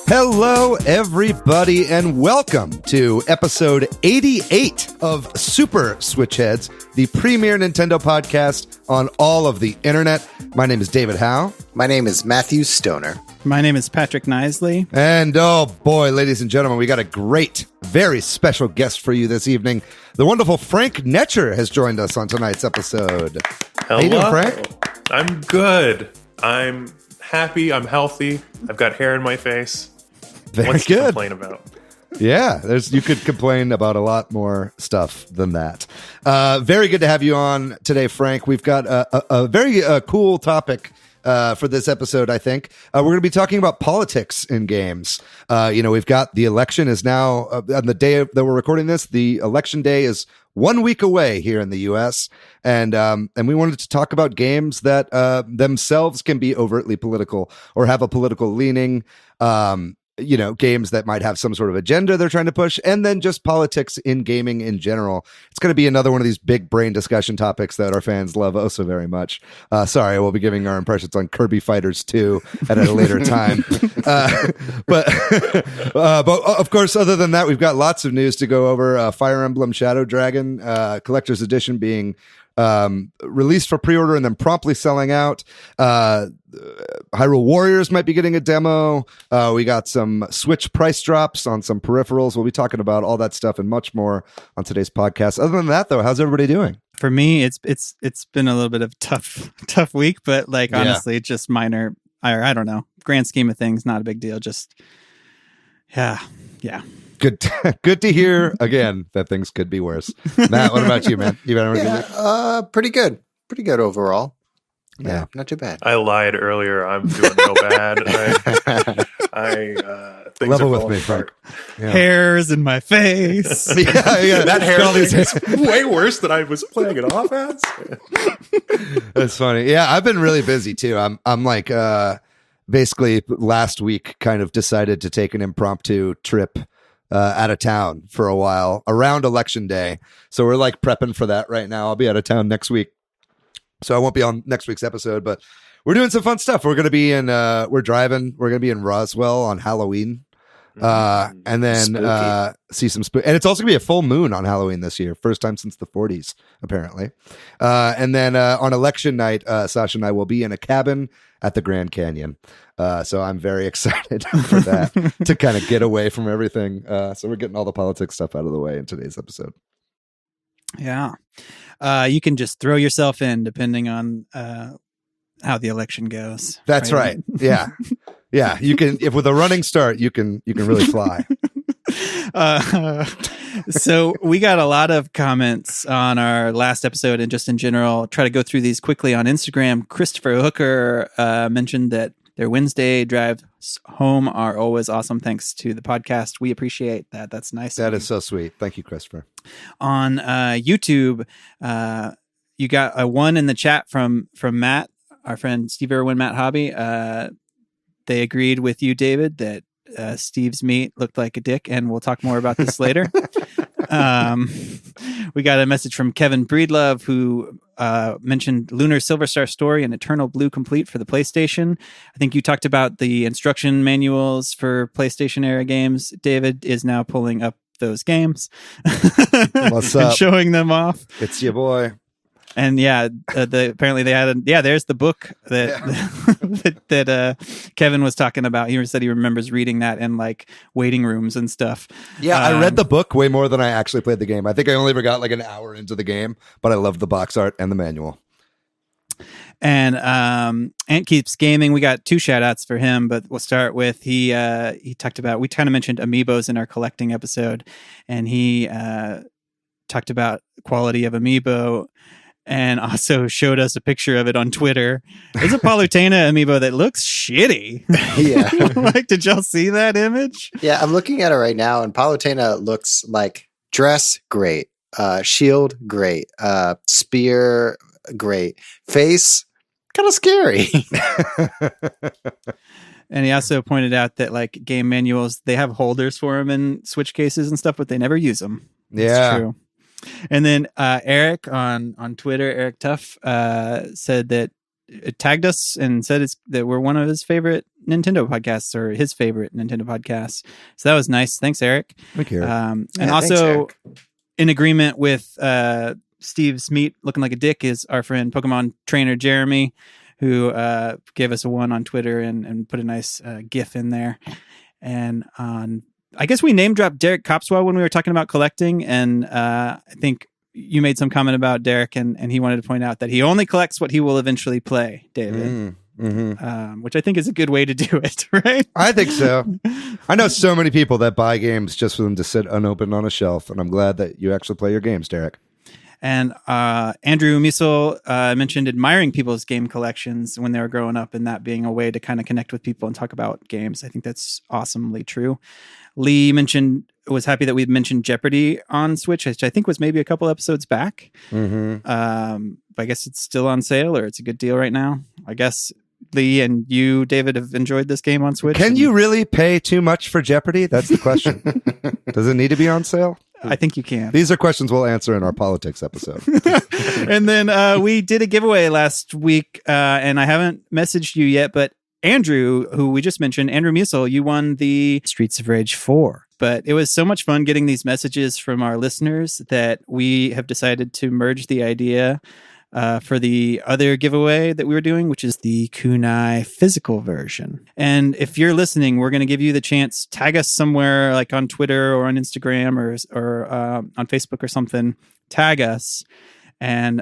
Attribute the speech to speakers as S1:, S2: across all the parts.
S1: Hello, everybody, and welcome to episode 88 of Super Switch Headz, the premier Nintendo podcast on all of the internet. My name is David Howe.
S2: My name is Matthew Stoner.
S3: My name is Patrick Nisley.
S1: And oh boy, ladies and gentlemen, we got a great, very special guest for you this evening. The wonderful Frank Netscher has joined us on tonight's episode.
S4: Hello.
S1: How you doing, Frank?
S4: I'm good. I'm happy. I'm healthy. I've got hair in my face.
S1: Very
S4: What's
S1: good.
S4: to complain about?
S1: Yeah, you could complain about a lot more stuff than that. Very good to have you on today, Frank. We've got a very cool topic for this episode, I think. We're going to be talking about politics in games. We've got the election is now, on the day that we're recording this, the election day is 1 week away here in the U.S., and we wanted to talk about games that themselves can be overtly political or have a political leaning. Games that might have some sort of agenda they're trying to push, and then just politics in gaming in general. It's going to be another one of these big brain discussion topics that our fans love oh so very much. Sorry, we'll be giving our impressions on Kirby Fighters 2 at a later time. But of course, other than that, we've got lots of news to go over. Fire Emblem Shadow Dragon Collector's Edition being released for pre-order and then promptly selling out. Hyrule Warriors might be getting a demo. We got some Switch price drops on some peripherals. We'll be talking about all that stuff and much more on today's podcast. Other than that, though, how's everybody doing?
S3: For me, it's been a little bit of a tough week, but honestly, just minor. I don't know. Grand scheme of things, not a big deal. Just yeah.
S1: Good to hear again that things could be worse. Matt, what about you, man? You better
S2: pretty good overall. Yeah, not too bad.
S4: I lied earlier. I'm doing real bad. Things
S1: level
S4: are
S1: with me,
S4: apart.
S1: Frank. Yeah.
S3: Hairs in my face.
S4: yeah, that hair is way worse than I was playing it off as.
S1: That's funny. Yeah, I've been really busy too. I'm like basically last week kind of decided to take an impromptu trip out of town for a while around election day. So we're like prepping for that right now. I'll be out of town next week, so I won't be on next week's episode, but we're doing some fun stuff. We're going to be in, we're going to be in Roswell on Halloween. And then see some and it's also gonna be a full moon on Halloween this year, first time since the 40s apparently. And then on election night, Sasha and I will be in a cabin at the Grand Canyon. So I'm very excited for that to kind of get away from everything. So we're getting all the politics stuff out of the way in today's episode.
S3: Yeah, you can just throw yourself in depending on how the election goes.
S1: That's right. Yeah. Yeah, you can. If with a running start, you can really fly.
S3: So we got a lot of comments on our last episode, and just in general, try to go through these quickly on Instagram. Christopher Hooker mentioned that their Wednesday drives home are always awesome. Thanks to the podcast, we appreciate that. That's nice.
S1: That is so sweet. Thank you, Christopher.
S3: On YouTube, you got a one in the chat from Matt, our friend Steve Irwin, Matt Hobby. They agreed with you, David, that Steve's meat looked like a dick, and we'll talk more about this later. We got a message from Kevin Breedlove, who mentioned Lunar Silver Star Story and Eternal Blue Complete for the PlayStation. I think you talked about the instruction manuals for PlayStation era games. David is now pulling up those games.
S1: What's up?
S3: And showing them off.
S1: It's your boy.
S3: And apparently they had there's the book that Kevin was talking about. He said he remembers reading that in like waiting rooms and stuff.
S1: Yeah, I read the book way more than I actually played the game. I think I only ever got like an hour into the game, but I loved the box art and the manual.
S3: And Ant Keeps Gaming, we got 2 shout outs for him, but we'll start with he talked about, we kind of mentioned amiibos in our collecting episode, and he talked about quality of amiibo. And also showed us a picture of it on Twitter. It's a Palutena amiibo that looks shitty.
S2: Yeah.
S3: Like, did y'all see that image?
S2: Yeah, I'm looking at it right now, and Palutena looks like dress great, shield great, spear great, face kind of scary.
S3: And he also pointed out that like game manuals, they have holders for them in Switch cases and stuff, but they never use them.
S1: Yeah.
S3: It's true. And then Eric on Twitter, Eric Tuff, said that tagged us and said that we're one of his favorite Nintendo podcasts, or his favorite Nintendo podcasts. So that was nice. Thanks, Eric.
S1: Thank you.
S3: And
S2: thanks,
S3: also
S2: Eric.
S3: in agreement with Steve's meat looking like a dick is our friend Pokemon trainer Jeremy, who gave us a one on Twitter and put a nice GIF in there. And I guess we name dropped Derek Copswell when we were talking about collecting, and I think you made some comment about Derek, and he wanted to point out that he only collects what he will eventually play, David. Which I think is a good way to do it, right?
S1: I think so. I know so many people that buy games just for them to sit unopened on a shelf, and I'm glad that you actually play your games, Derek.
S3: And Andrew Musil mentioned admiring people's game collections when they were growing up, and that being a way to kind of connect with people and talk about games. I think that's awesomely true. Lee was happy that we mentioned Jeopardy on Switch, which I think was maybe a couple episodes back. But I guess it's still on sale, or it's a good deal right now. I guess Lee and you, David, have enjoyed this game on Switch.
S1: Can you really pay too much for Jeopardy? That's the question. Does it need to be on sale?
S3: I think you can.
S1: These are questions we'll answer in our politics episode.
S3: And then we did a giveaway last week, and I haven't messaged you yet, but Andrew, who we just mentioned, Andrew Musil, you won the Streets of Rage 4. But it was so much fun getting these messages from our listeners that we have decided to merge the idea for the other giveaway that we were doing, which is the kunai physical version. And if you're listening, we're going to give you the chance, tag us somewhere like on Twitter or on Instagram or on Facebook or something, tag us and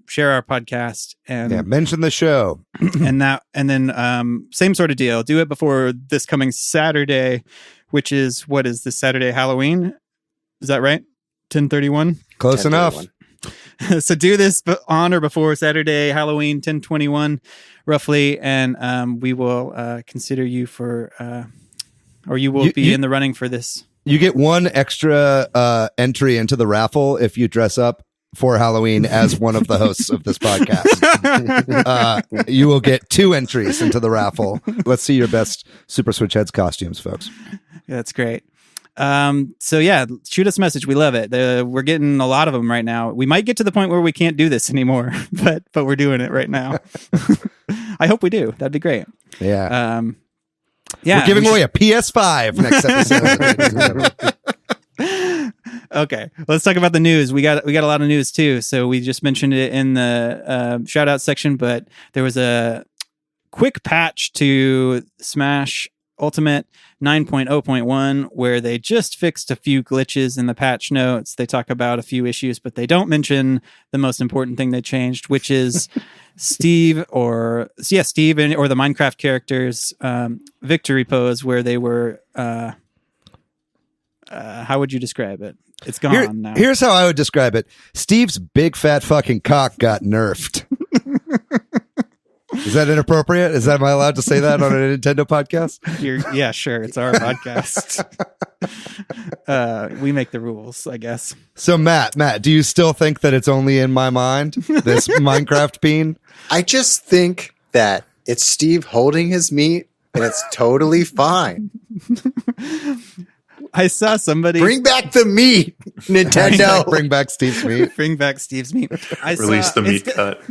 S3: share our podcast and
S1: mention the show.
S3: and then same sort of deal. Do it before this coming Saturday, which is, what is this Saturday, Halloween? Is that right? 10/31?
S1: Close enough.
S3: So do this on or before Saturday, Halloween, 10/21, roughly, and we will consider you for, or you will be in the running for this.
S1: You get one extra entry into the raffle if you dress up for Halloween as one of the hosts of this podcast. You will get 2 entries into the raffle. Let's see your best Super Switch Headz costumes, folks.
S3: Yeah, that's great. So yeah, shoot us a message. We love it. We're getting a lot of them right now. We might get to the point where we can't do this anymore, but we're doing it right now. I hope we do. That'd be great.
S1: Yeah.
S3: Yeah.
S1: We're giving away a PS5 next episode.
S3: Okay, let's talk about the news. We got a lot of news too. So we just mentioned it in the shout out section, but there was a quick patch to Smash Ultimate 9.0.1 where they just fixed a few glitches in the patch notes. They talk about a few issues, but they don't mention the most important thing they changed, which is Steve or the Minecraft characters victory pose, where they were how would you describe it? It's gone now.
S1: Here's how I would describe it. Steve's big fat fucking cock got nerfed. Is that inappropriate? Am I allowed to say that on a Nintendo podcast?
S3: Yeah, sure. It's our podcast. We make the rules, I guess.
S1: So Matt, do you still think that it's only in my mind, this Minecraft peen?
S2: I just think that it's Steve holding his meat and it's totally fine.
S3: I saw somebody
S2: bring back the meat, Nintendo.
S1: Bring back Steve's meat.
S3: Bring back Steve's meat.
S4: Release the meat cut.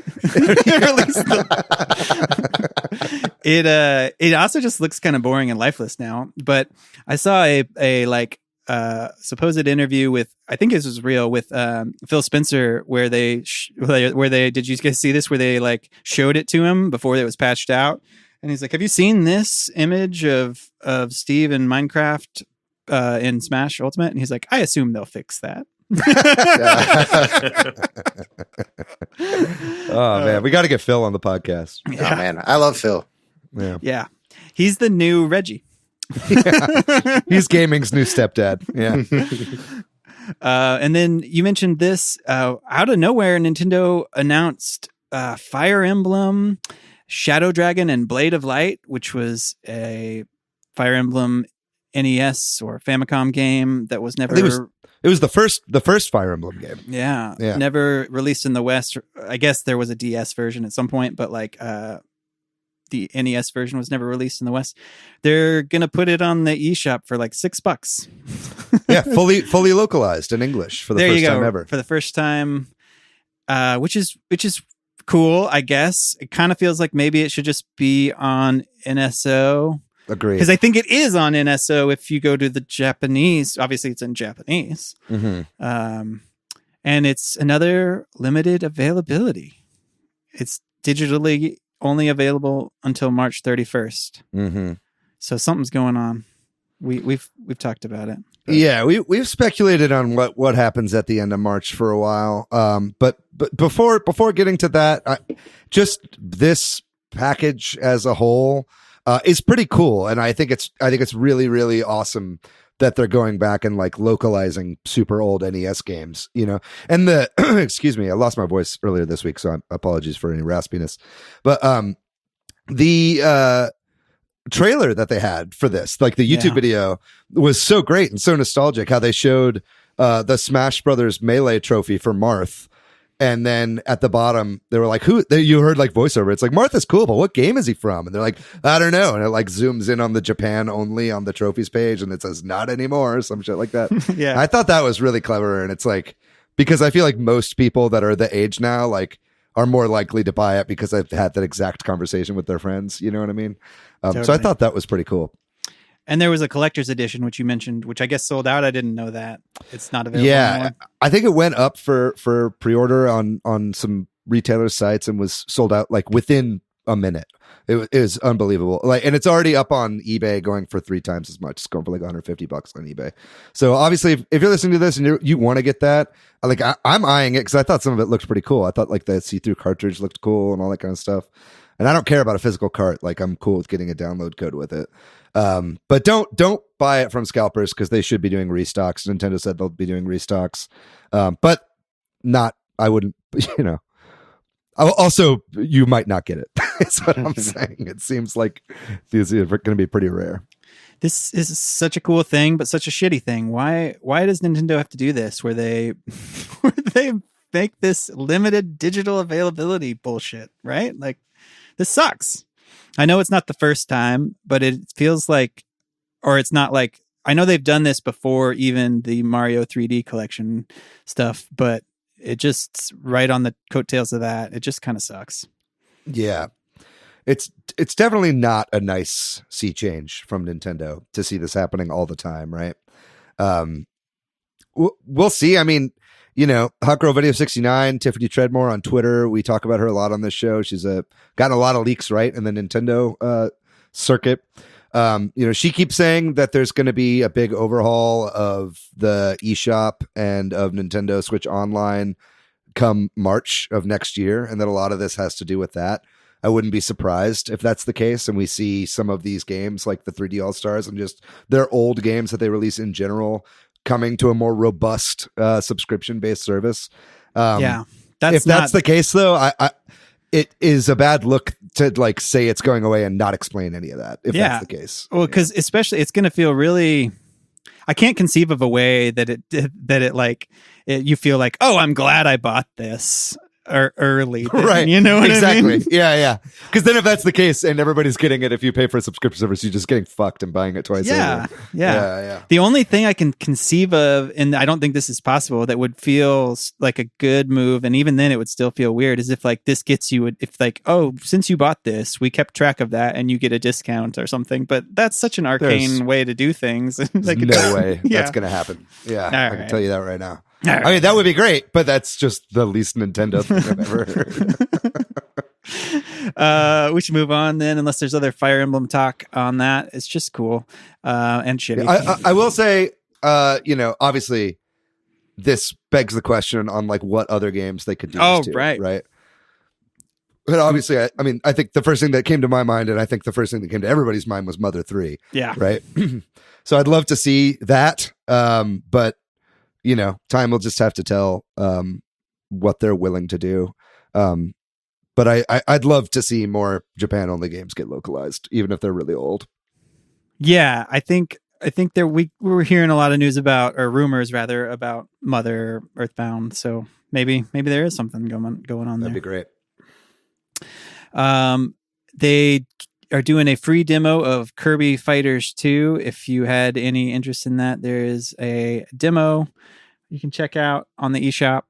S3: It also just looks kind of boring and lifeless now. But I saw a supposed interview with, I think this was real, with Phil Spencer, where they did you guys see this, where they like showed it to him before it was patched out, and he's like, have you seen this image of Steve in Minecraft in Smash Ultimate? And he's like, I assume they'll fix that.
S1: Oh man, we got to get Phil on the podcast.
S3: Yeah.
S2: Oh man, I love Phil.
S3: Yeah, he's the new Reggie.
S1: Yeah. He's gaming's new stepdad. Yeah.
S3: And then you mentioned this out of nowhere, Nintendo announced Fire Emblem, Shadow Dragon, and Blade of Light, which was a Fire Emblem NES or Famicom game that was never.
S1: It was the first Fire Emblem game.
S3: Yeah, never released in the West. I guess there was a DS version at some point, but like the NES version was never released in the West. They're gonna put it on the eShop for like $6.
S1: Yeah, fully localized in English for the first time ever.
S3: For the first time, which is cool, I guess. It kind of feels like maybe it should just be on NSO.
S1: Agreed.
S3: Because I think it is on NSO if you go to the Japanese. Obviously, it's in Japanese.
S1: Mm-hmm.
S3: And it's another limited availability. It's digitally only available until March 31st.
S1: Mm-hmm.
S3: So something's going on. We've talked about it. But.
S1: Yeah, we've speculated on what happens at the end of March for a while. But before getting to that, just this package as a whole is pretty cool, and I think it's really, really awesome that they're going back and like localizing super old NES games, you know. And the excuse me, I lost my voice earlier this week, so apologies for any raspiness. But the trailer that they had for this, like the YouTube video, was so great and so nostalgic. How they showed the Smash Brothers Melee trophy for Marth. And then at the bottom, they were like, "Who?" You heard like voiceover. It's like, "Marth is cool, but what game is he from?" And they're like, "I don't know." And it like zooms in on the Japan only on the trophies page, and it says "not anymore" or some shit like that.
S3: Yeah,
S1: I thought that was really clever, and it's like because I feel like most people that are the age now like are more likely to buy it because they've had that exact conversation with their friends. You know what I mean?
S3: Totally.
S1: So I thought that was pretty cool.
S3: And there was a collector's edition, which you mentioned, which I guess sold out. I didn't know that. It's not available anymore.
S1: I think it went up for pre-order on some retailer sites and was sold out like within a minute. It was unbelievable. Like, and it's already up on eBay going for 3 times as much. It's going for like $150 on eBay. So obviously if you're listening to this and you want to get that, like I'm eyeing it because I thought some of it looked pretty cool. I thought like the see-through cartridge looked cool and all that kind of stuff. And I don't care about a physical cart. Like I'm cool with getting a download code with it. But don't buy it from scalpers because they should be doing restocks. Nintendo said they'll be doing restocks. But not, I wouldn't, you know. Also, you might not get it. That's what I'm saying. It seems like these are going to be pretty rare.
S3: This is such a cool thing, but such a shitty thing. Why does Nintendo have to do this where they make this limited digital availability bullshit, right? Like, this sucks. I know it's not the first time, but it feels like, or it's not like, I know they've done this before, even the Mario 3D collection stuff, but it just right on the coattails of that. It just kind of sucks. Yeah.
S1: It's definitely not a nice sea change from Nintendo to see this happening all the time, right? We'll see. I mean, you know, Hot Girl Video 69, Tiffany Treadmore on Twitter. We talk about her a lot on this show. She's gotten a lot of leaks right in the Nintendo circuit. You know, she keeps saying that there's going to be a big overhaul of the eShop and of Nintendo Switch Online come March of next year, and that a lot of this has to do with that. I wouldn't be surprised if that's the case, and we see some of these games like the 3D All-Stars and just their old games that they release in general coming to a more robust subscription-based service.
S3: If
S1: that's the case, though, it is a bad look to like say it's going away and not explain any of that. If that's the case,
S3: well, because especially it's going to feel really. I can't conceive of a way that you feel like, oh, I'm glad I bought this early,
S1: right?
S3: You know what
S1: exactly.
S3: I mean?
S1: Yeah. Because then if that's the case and everybody's getting it, if you pay for a subscription service, you're just getting fucked and buying it twice.
S3: Yeah.
S1: Over. Yeah.
S3: The only thing I can conceive of, and I don't think this is possible, that would feel like a good move, and even then it would still feel weird, is if like this gets you, if like, oh, since you bought this, we kept track of that and you get a discount or something. But that's such an arcane way to do things.
S1: Like no way that's going to happen. Yeah, I can tell you that right now.
S3: Right.
S1: I mean, that would be great, but that's just the least Nintendo thing I've ever heard.
S3: We should move on then, unless there's other Fire Emblem talk on that. It's just cool and shitty.
S1: I will say, you know, obviously, this begs the question on like what other games they could do.
S3: Oh,
S1: this to,
S3: right.
S1: But obviously, I mean, I think the first thing that came to my mind, and I think the first thing that came to everybody's mind, was Mother 3.
S3: Yeah.
S1: Right. So I'd love to see that, but. You know, time will just have to tell what they're willing to do. But I'd love to see more Japan-only games get localized, even if they're really old.
S3: Yeah, I think there we were hearing a lot of news about, or rumors rather, about Mother Earthbound. So maybe there is something going on there.
S1: That'd be great.
S3: They are doing a free demo of Kirby Fighters 2. If you had any interest in that, there is a demo you can check out on the eShop.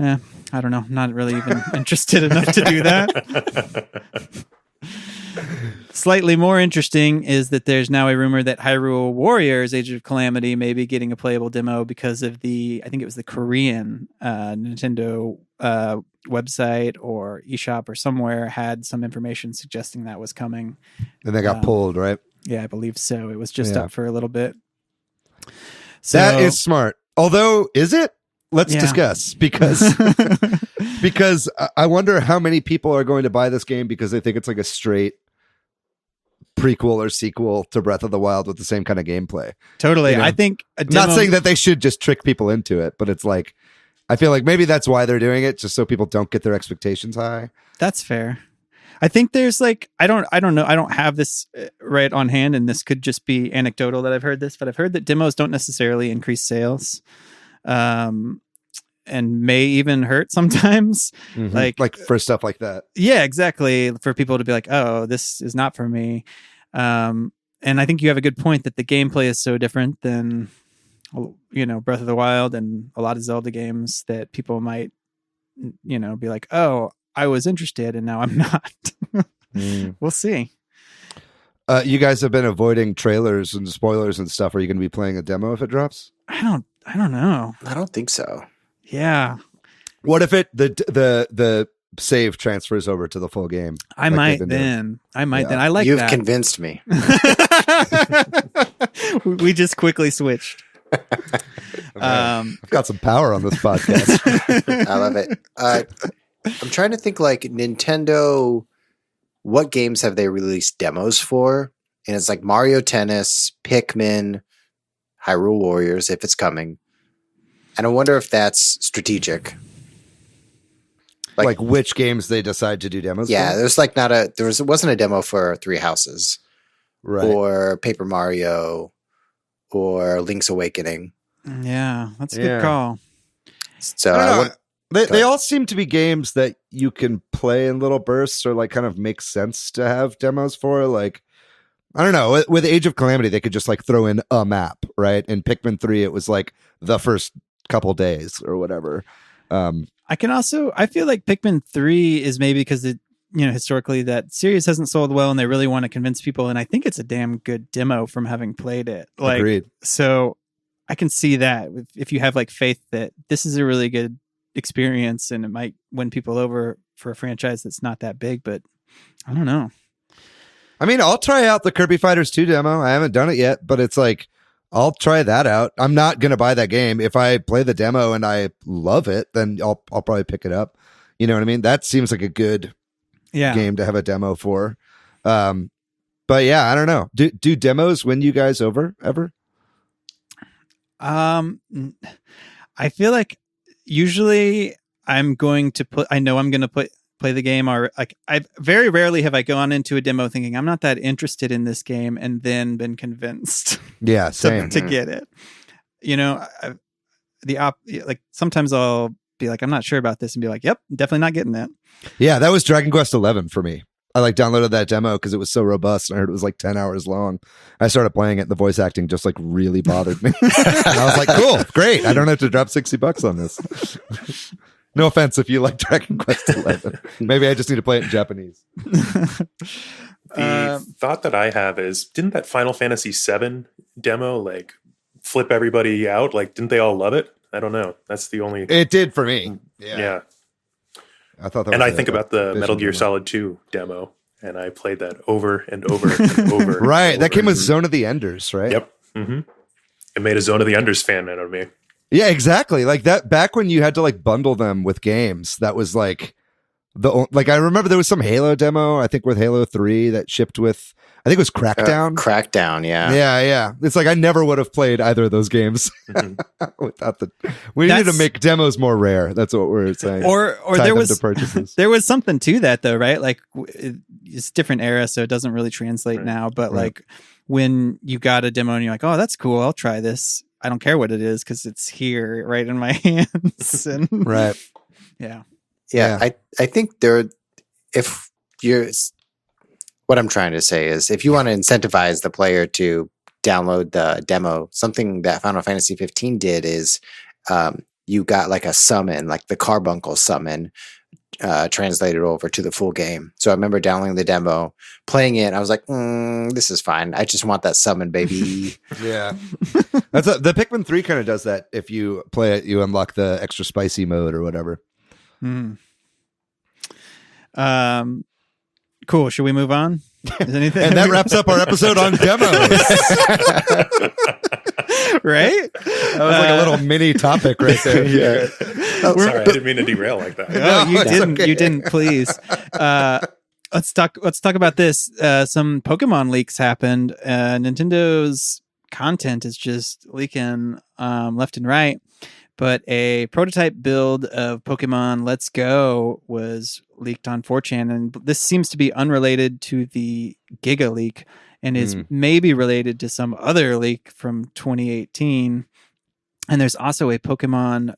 S3: I don't know. I'm not really even interested enough to do that. Slightly more interesting is that there's now a rumor that Hyrule Warriors Age of Calamity may be getting a playable demo because of I think it was the Korean Nintendo website or eShop or somewhere had some information suggesting that was coming.
S1: And they got pulled, right?
S3: Yeah, I believe so. It was just up for a little bit. So,
S1: that is smart. Although, is it? Let's discuss because I wonder how many people are going to buy this game because they think it's like a straight prequel or sequel to Breath of the Wild with the same kind of gameplay.
S3: Totally. I think
S1: not saying that they should just trick people into it, but it's like I feel like maybe that's why they're doing it, just so people don't get their expectations high.
S3: That's fair. I think there's like I don't know. I don't have this right on hand, and this could just be anecdotal that I've heard this, but I've heard that demos don't necessarily increase sales. And may even hurt sometimes, like
S1: for stuff like that.
S3: Yeah, exactly. For people to be like, "Oh, this is not for me." And I think you have a good point that the gameplay is so different than, Breath of the Wild and a lot of Zelda games that people might, be like, "Oh, I was interested, and now I'm not." We'll see.
S1: You guys have been avoiding trailers and spoilers and stuff. Are you going to be playing a demo if it drops?
S3: I don't know.
S2: I don't think so.
S3: Yeah.
S1: What if the save transfers over to the full game?
S3: I might then. I like
S2: You've
S3: that.
S2: convinced me.
S3: We just quickly switched.
S1: I've got some power on this podcast.
S2: I love it. I'm trying to think like Nintendo, what games have they released demos for? And it's like Mario Tennis, Pikmin, Hyrule Warriors, if it's coming. And I wonder if that's strategic.
S1: Like which games they decide to do demos
S2: yeah,
S1: for?
S2: there's like it wasn't a demo for Three Houses.
S1: Right.
S2: Or Paper Mario or Link's Awakening.
S3: Yeah, that's a good call.
S2: So
S1: they all seem to be games that you can play in little bursts or like kind of make sense to have demos for. Like, I don't know, with Age of Calamity, they could just like throw in a map, right? In Pikmin 3, it was like the first couple days or whatever.
S3: I feel like Pikmin 3 is maybe because historically that series hasn't sold well and they really want to convince people. And I think it's a damn good demo from having played it. Like,
S1: agreed.
S3: So I can see that if you have like faith that this is a really good experience and it might win people over for a franchise that's not that big, but I don't know.
S1: I mean, I'll try out the Kirby Fighters 2 demo. I haven't done it yet, but it's like, I'll try that out. I'm not going to buy that game. If I play the demo and I love it, then I'll probably pick it up. You know what I mean? That seems like a good game to have a demo for. But yeah, I don't know. Do demos win you guys over ever?
S3: I feel like usually I'm going to play the game, or like I very rarely have I gone into a demo thinking I'm not that interested in this game and then been convinced to get it. Like sometimes I'll be like, I'm not sure about this and be like, yep, definitely not getting it. Yeah,
S1: that was Dragon Quest 11 for me. I like downloaded that demo because it was so robust and I heard it was like 10 hours long. I started playing it and the voice acting just like really bothered me. And I was like, cool, great. I don't have to drop $60 on this. No offense if you like Dragon Quest 11. Maybe I just need to play it in Japanese.
S4: The thought that I have is, didn't that Final Fantasy VII demo like flip everybody out? Like, didn't they all love it? I don't know. That's the only.
S1: It did for me. Yeah.
S4: I thought that. And I think about the Metal Gear Solid 2 demo, and I played that over and over and over.
S1: Right.
S4: And
S1: that came with Zone of the Enders, right?
S4: Yep. Mm-hmm. It made a Zone of the Enders fan out of me.
S1: Yeah, exactly. Like that back when you had to like bundle them with games, that was like I remember there was some Halo demo, I think with Halo 3 that shipped with, I think it was Crackdown.
S2: Crackdown, yeah.
S1: Yeah. It's like I never would have played either of those games without we needed to make demos more rare. That's what we're saying.
S3: Or there was something to that though, right? Like it's a different era, so it doesn't really translate now, but like when you got a demo and you're like, oh, that's cool, I'll try this. I don't care what it is because it's here right in my hands.
S1: Right.
S3: Yeah.
S2: I think if you're What I'm trying to say is, if you want to incentivize the player to download the demo, something that Final Fantasy 15 did is you got like a summon, like the Carbuncle summon, translated over to the full game. So I remember downloading the demo, playing it. I was like, this is fine. I just want that summon, baby.
S1: Yeah. The Pikmin 3 kind of does that. If you play it, you unlock the extra spicy mode or whatever.
S3: Cool. Should we move on? Is anything?
S1: And that wraps up our episode on demos.
S3: Right?
S1: That was like a little mini topic right there.
S2: Yeah.
S4: Sorry, I didn't mean to derail like that.
S3: No, you
S1: it's
S3: didn't.
S1: okay.
S3: You didn't. Please. Let's talk about this. Some Pokemon leaks happened. Nintendo's content is just leaking left and right. But a prototype build of Pokemon Let's Go was leaked on 4chan, and this seems to be unrelated to the Giga leak and is maybe related to some other leak from 2018. And there's also a Pokemon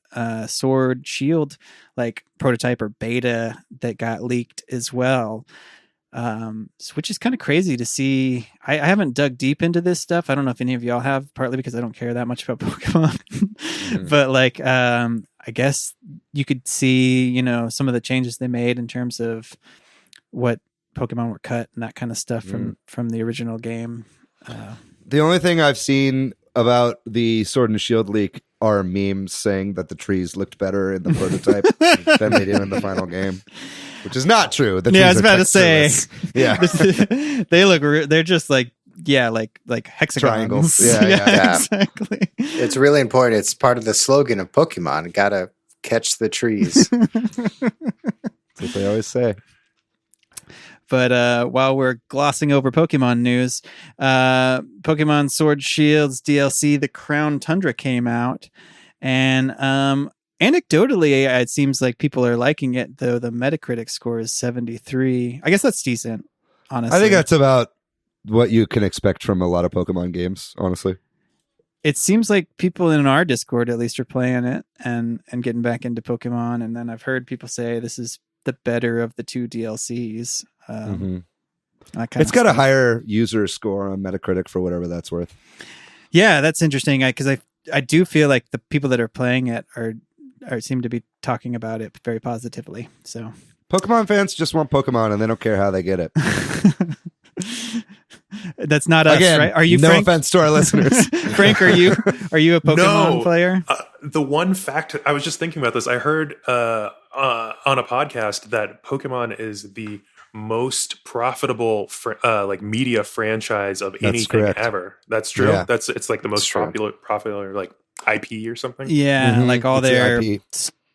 S3: Sword Shield like prototype or beta that got leaked as well. Which is kind of crazy to see. I haven't dug deep into this stuff. I don't know if any of y'all have, partly because I don't care that much about Pokemon. But like, I guess you could see, you know, some of the changes they made in terms of what Pokemon were cut and that kind of stuff from the original game.
S1: The only thing I've seen about the Sword and Shield leak are memes saying that the trees looked better in the prototype than they did in the final game, which is not true. The trees
S3: I was about to say, they look. They're just like hexagons.
S1: Triangles. Yeah.
S3: Exactly.
S2: It's really important. It's part of the slogan of Pokemon. Gotta catch the trees.
S1: That's what they always say.
S3: But while we're glossing over Pokemon news, Pokemon Sword Shield's DLC, The Crown Tundra, came out. And anecdotally, it seems like people are liking it, though the Metacritic score is 73. I guess that's decent, honestly.
S1: I think that's about what you can expect from a lot of Pokemon games, honestly.
S3: It seems like people in our Discord, at least, are playing it and getting back into Pokemon. And then I've heard people say this is the better of the two DLCs. It's got a higher
S1: user score on Metacritic for whatever that's worth.
S3: Yeah, that's interesting. Because I do feel like the people that are playing it are seem to be talking about it very positively. So
S1: Pokemon fans just want Pokemon and they don't care how they get it.
S3: That's not us,
S1: Again,
S3: right? Are you?
S1: No
S3: Frank?
S1: offense to our listeners.
S3: Frank, are you a Pokemon player?
S4: The one fact I was just thinking about this. I heard on a podcast that Pokemon is the most profitable media franchise of anything ever. That's true.
S1: Yeah.
S4: It's like the most popular like IP or something.
S3: Yeah, like all
S1: It's
S3: their
S1: the IP.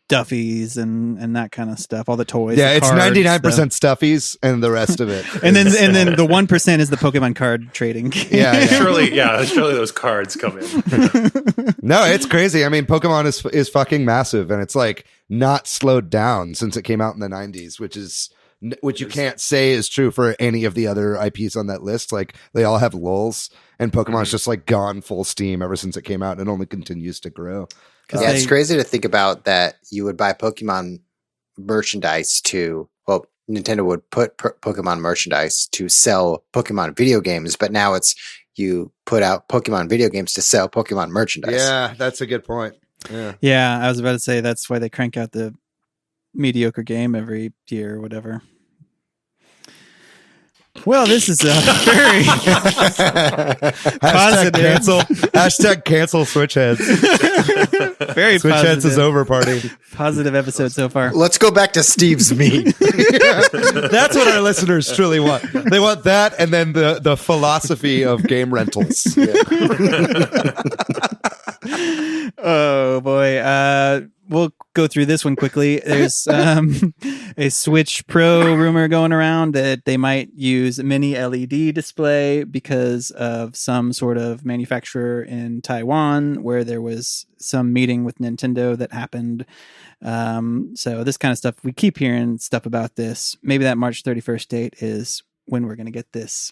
S3: stuffies and that kind of stuff. All the toys.
S1: Yeah,
S3: the
S1: it's
S3: cards,
S1: 99% stuffies and the rest of it.
S3: and then the 1% is the Pokemon card trading.
S1: Yeah.
S4: surely those cards come in.
S1: No, it's crazy. I mean, Pokemon is fucking massive, and it's like not slowed down since it came out in the 90s, which you can't say is true for any of the other IPs on that list. Like they all have lulls, and Pokemon's just like gone full steam ever since it came out, and only continues to grow.
S2: Yeah, it's crazy to think about that you would buy Pokemon merchandise Nintendo would put Pokemon merchandise to sell Pokemon video games, but now it's you put out Pokemon video games to sell Pokemon merchandise.
S1: Yeah, that's a good point.
S3: Yeah, I was about to say that's why they crank out the mediocre game every year or whatever. Well, this is a very
S1: Hashtag cancel Switch Headz.
S3: Very
S1: Switch
S3: positive.
S1: Headz is over, party.
S3: Positive episode so far.
S2: Let's go back to Steve's meat.
S1: That's what our listeners truly want. They want that, and then the philosophy of game rentals.
S3: Oh boy. We'll go through this one quickly. There's a Switch Pro rumor going around that they might use mini LED display because of some sort of manufacturer in Taiwan where there was some meeting with Nintendo that happened. So this kind of stuff, we keep hearing stuff about this. Maybe that March 31st date is when we're going to get this.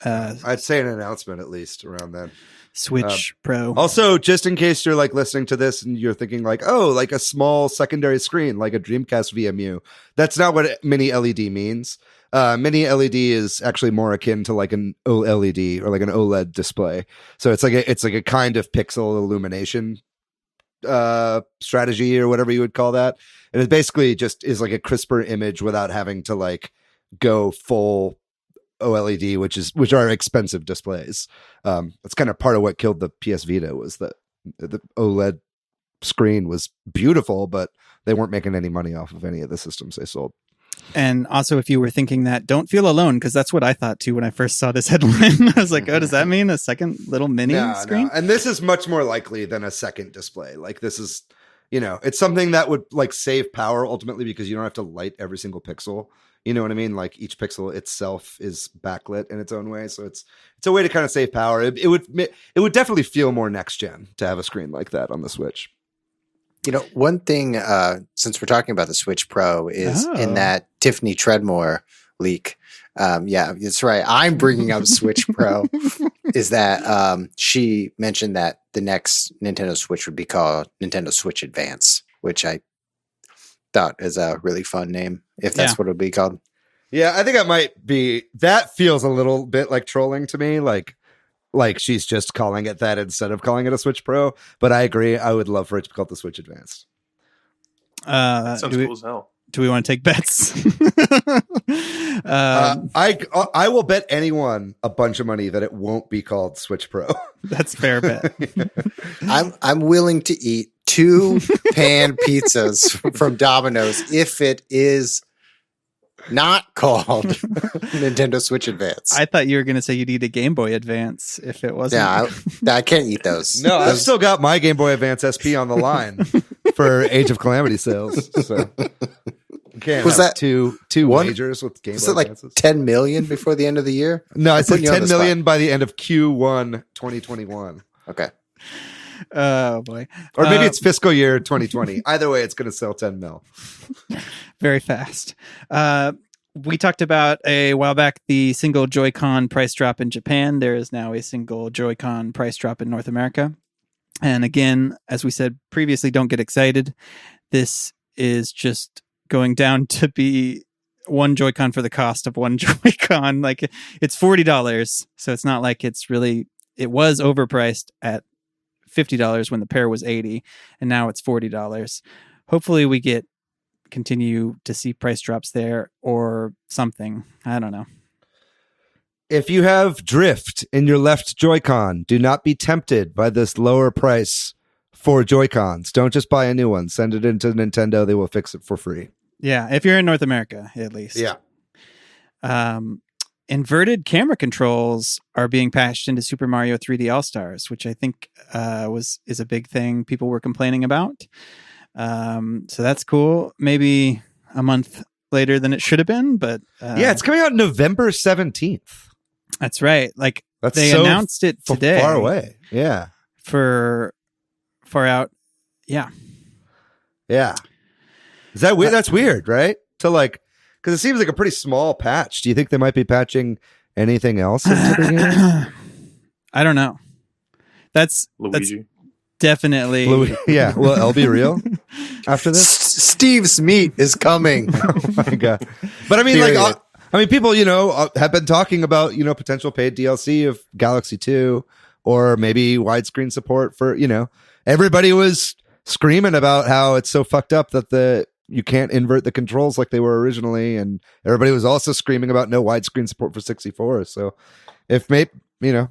S1: I'd say an announcement at least around then.
S3: Switch Pro.
S1: Also, just in case you're like listening to this and you're thinking like, oh, like a small secondary screen, like a Dreamcast VMU. That's not what mini LED means. Mini LED is actually more akin to like an OLED or like an OLED display. So it's like a kind of pixel illumination strategy or whatever you would call that. And it basically just is like a crisper image without having to like go full OLED, which are expensive displays. That's kind of part of what killed the PS Vita, was that the OLED screen was beautiful, but they weren't making any money off of any of the systems they sold.
S3: And also, if you were thinking that, don't feel alone, because that's what I thought too when I first saw this headline. I was like, oh, does that mean a second little mini screen?
S1: No. And this is much more likely than a second display. Like, this is, it's something that would like save power ultimately, because you don't have to light every single pixel. You know what I mean? Like, each pixel itself is backlit in its own way. So it's a way to kind of save power. It would definitely feel more next gen to have a screen like that on the Switch.
S2: One thing, since we're talking about the Switch Pro, is in that Tiffany Treadmore leak. Yeah, that's right. I'm bringing up Switch Pro. Is that she mentioned that the next Nintendo Switch would be called Nintendo Switch Advance, which I thought is a really fun name, if that's what it would be called.
S1: Yeah, I think it might be. That feels a little bit like trolling to me. Like she's just calling it that instead of calling it a Switch Pro. But I agree. I would love for it to be called the Switch Advanced.
S4: That sounds cool as hell.
S3: Do we want to take bets?
S1: I will bet anyone a bunch of money that it won't be called Switch Pro.
S3: That's fair bet.
S2: I'm willing to eat 2 pan pizzas from Domino's if it is not called Nintendo Switch Advance.
S3: I thought you were going to say you'd eat a Game Boy Advance if it wasn't.
S2: Yeah, I can't eat those.
S1: No, I've still got my Game Boy Advance SP on the line for Age of Calamity sales. So you can't
S2: was
S1: have
S2: that
S1: two majors with Game Boy Advances?
S2: Like 10 million before the end of the year?
S1: No, I said 10 million by the end of Q1 2021.
S2: Okay.
S3: Oh boy.
S1: Or maybe it's fiscal year 2020. Either way, it's going to sell 10 mil.
S3: Very fast. We talked about a while back the single Joy-Con price drop in Japan. There is now a single Joy-Con price drop in North America. And again, as we said previously, don't get excited. This is just going down to be one Joy-Con for the cost of one Joy-Con. Like, it's $40. So it's not like it was overpriced at $50 when the pair was $80, and now it's $40. Hopefully we continue to see price drops there or something. I don't know.
S1: If you have drift in your left Joy-Con, do not be tempted by this lower price for Joy-Cons. Don't just buy a new one. Send it into Nintendo. They will fix it for free.
S3: Yeah, if you're in North America, at least.
S1: Yeah.
S3: Inverted camera controls are being patched into Super Mario 3D All-Stars, which I think is a big thing people were complaining about. So that's cool. Maybe a month later than it should have been, but
S1: yeah, it's coming out November 17th.
S3: That's right. Like,
S1: that's
S3: they announced it today.
S1: Far away. Yeah.
S3: For far out. Yeah.
S1: Yeah. Is that weird? That's weird, right? To like, because it seems like a pretty small patch. Do you think they might be patching anything else into the game?
S3: I don't know. That's definitely.
S1: Yeah. Will L be real after this?
S2: Steve's meat is coming.
S1: Oh my God. But I mean, people, have been talking about, potential paid DLC of Galaxy 2 or maybe widescreen support for, everybody was screaming about how it's so fucked up that you can't invert the controls like they were originally, and everybody was also screaming about no widescreen support for 64. So if they're trying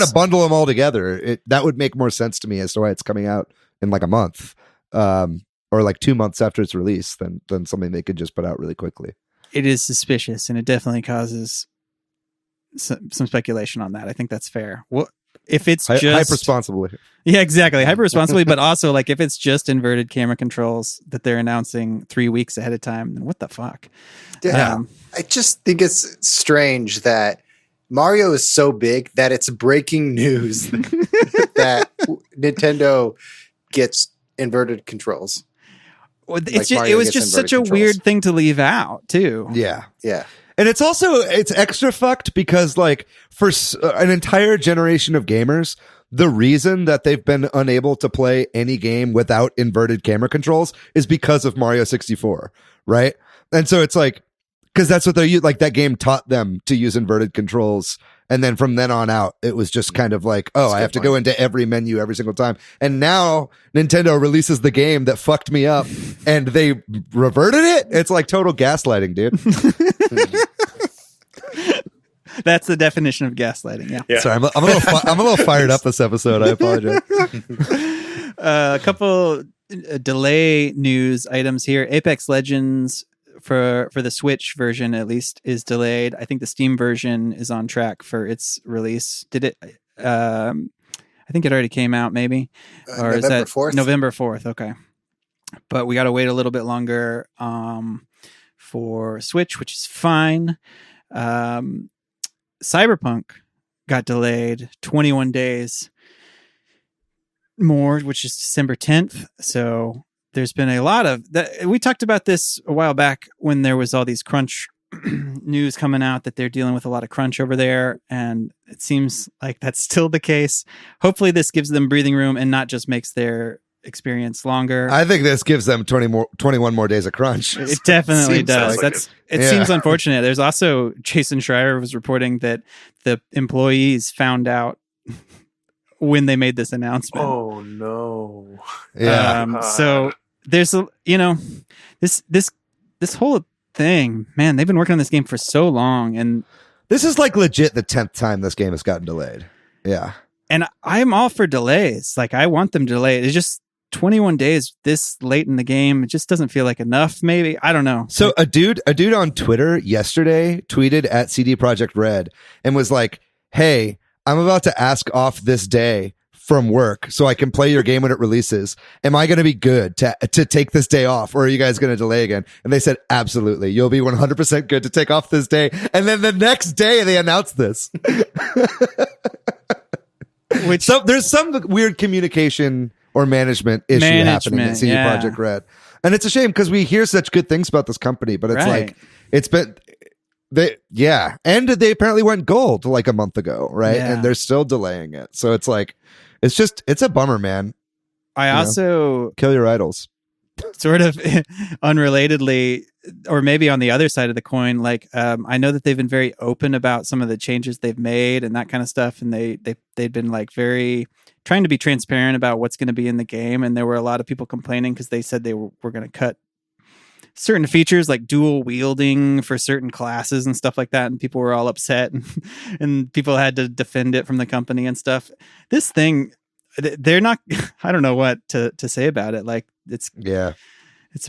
S1: to bundle them all together, that would make more sense to me as to why it's coming out in like a month, or like 2 months after its release than something they could just put out really quickly.
S3: It is suspicious, and it definitely causes some speculation on that. I think that's fair. Well, if it's just
S1: hyper responsibly.
S3: Yeah, exactly. Hyper responsibly, but also like if it's just inverted camera controls that they're announcing 3 weeks ahead of time, then what the fuck?
S2: Yeah. I just think it's strange that Mario is so big that it's breaking news that Nintendo gets inverted controls.
S3: Well, it was just such a weird thing to leave out too.
S1: Yeah.
S2: Yeah.
S1: And it's extra fucked because, like, for an entire generation of gamers, the reason that they've been unable to play any game without inverted camera controls is because of Mario 64, right? And so it's like, because that's what they're like. That game taught them to use inverted controls, and then from then on out, it was just kind of like, oh, I have to go into every menu every single time. And now Nintendo releases the game that fucked me up, and they reverted it. It's like total gaslighting, dude.
S3: That's the definition of gaslighting. Yeah.
S1: Sorry, I'm a little fired up this episode. I apologize.
S3: A couple delay news items here. Apex Legends for the Switch version at least is delayed. I think the Steam version is on track for its release. Did it? I think it already came out, maybe, or
S2: November
S3: is that
S2: 4th?
S3: November 4th? Okay, but we got to wait a little bit longer for Switch, which is fine. Cyberpunk got delayed 21 days more, which is December 10th. So there's been a lot of that. We talked about this a while back when there was all these crunch news coming out that they're dealing with a lot of crunch over there. And it seems like that's still the case. Hopefully this gives them breathing room and not just makes their experience longer.
S1: I think this gives them 21 more days of crunch.
S3: It definitely does.
S4: Like
S3: it seems unfortunate. There's also Jason Schreier was reporting that the employees found out when they made this announcement.
S4: Oh no.
S1: Yeah.
S3: So there's this whole thing, man, they've been working on this game for so long, and
S1: This is like legit the 10th time this game has gotten delayed. Yeah.
S3: And I'm all for delays. Like, I want them delayed. It's just 21 days this late in the game. It just doesn't feel like enough, maybe. I don't know.
S1: So a dude on Twitter yesterday tweeted at CD Projekt Red and was like, hey, I'm about to ask off this day from work so I can play your game when it releases. Am I going to be good to take this day off, or are you guys going to delay again? And they said, absolutely. You'll be 100% good to take off this day. And then the next day they announced this. So there's some weird communication or management issue happening at CD Projekt Red. And it's a shame because we hear such good things about this company, but it's like, it's been, and they apparently went gold like a month ago, right?
S3: Yeah.
S1: And they're still delaying it. So it's like, it's a bummer, man.
S3: I also
S1: kill your idols.
S3: Sort of unrelatedly, or maybe on the other side of the coin, like I know that they've been very open about some of the changes they've made and that kind of stuff, and they'd been like very trying to be transparent about what's going to be in the game, and there were a lot of people complaining because they said they were going to cut certain features like dual wielding for certain classes and stuff like that, and people were all upset, and people had to defend it from the company and stuff. This thing, they're not, I don't know what to say about it. Like, it's a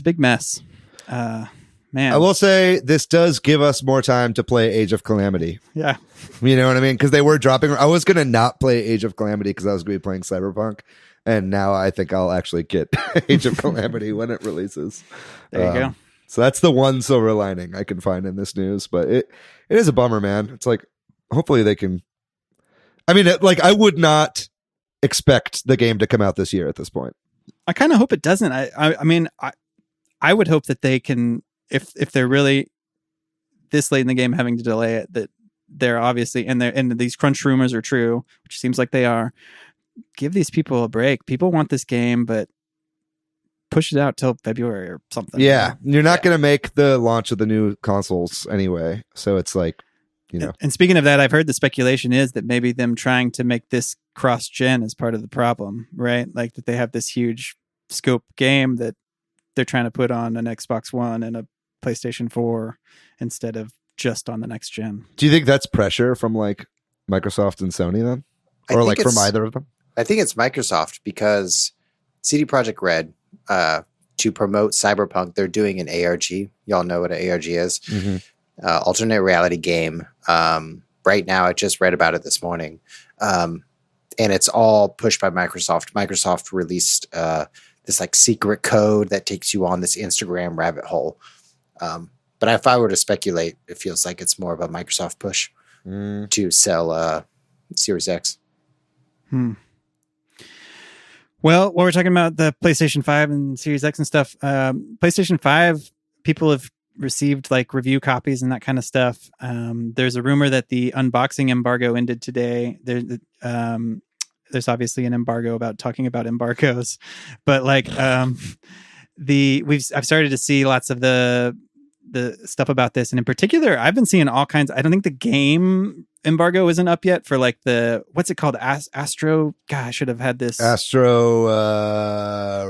S3: big mess. Man,
S1: I will say this does give us more time to play Age of Calamity.
S3: Yeah.
S1: You know what I mean? Because they were dropping. I was going to not play Age of Calamity because I was going to be playing Cyberpunk. And now I think I'll actually get Age of Calamity when it releases.
S3: There you go.
S1: So that's the one silver lining I can find in this news. But it is a bummer, man. It's like, hopefully they can. I mean, I would not expect the game to come out this year at this point.
S3: I kind of hope it doesn't. I mean, I would hope that they can, if they're really this late in the game having to delay it, that they're obviously, and these crunch rumors are true, which seems like they are. Give these people a break. People want this game, but push it out till February or something.
S1: Yeah, you're not going to make the launch of the new consoles anyway, so it's like, you know.
S3: And speaking of that, I've heard the speculation is that maybe them trying to make this cross-gen is part of the problem, right? Like that they have this huge scope game that they're trying to put on an Xbox One and a PlayStation 4 instead of just on the next gen.
S1: Do you think that's pressure from like Microsoft and Sony then? Or like from either of them?
S2: I think it's Microsoft because CD Projekt Red, to promote Cyberpunk, they're doing an ARG. Y'all know what an ARG is.
S1: Mm-hmm.
S2: Alternate reality game. Right now, I just read about it this morning. And it's all pushed by Microsoft. Microsoft released this like secret code that takes you on this Instagram rabbit hole. But if I were to speculate, it feels like it's more of a Microsoft push to sell Series X.
S3: Well, while we're talking about the PlayStation 5 and Series X and stuff, PlayStation 5, people have received like review copies and that kind of stuff. There's a rumor that the unboxing embargo ended today. There's obviously an embargo about talking about embargoes, but like I've started to see lots of the the stuff about this, and in particular, I've been seeing all kinds. I don't think the game embargo isn't up yet for like what's it called? Astro. God, I should have had this.
S1: Astro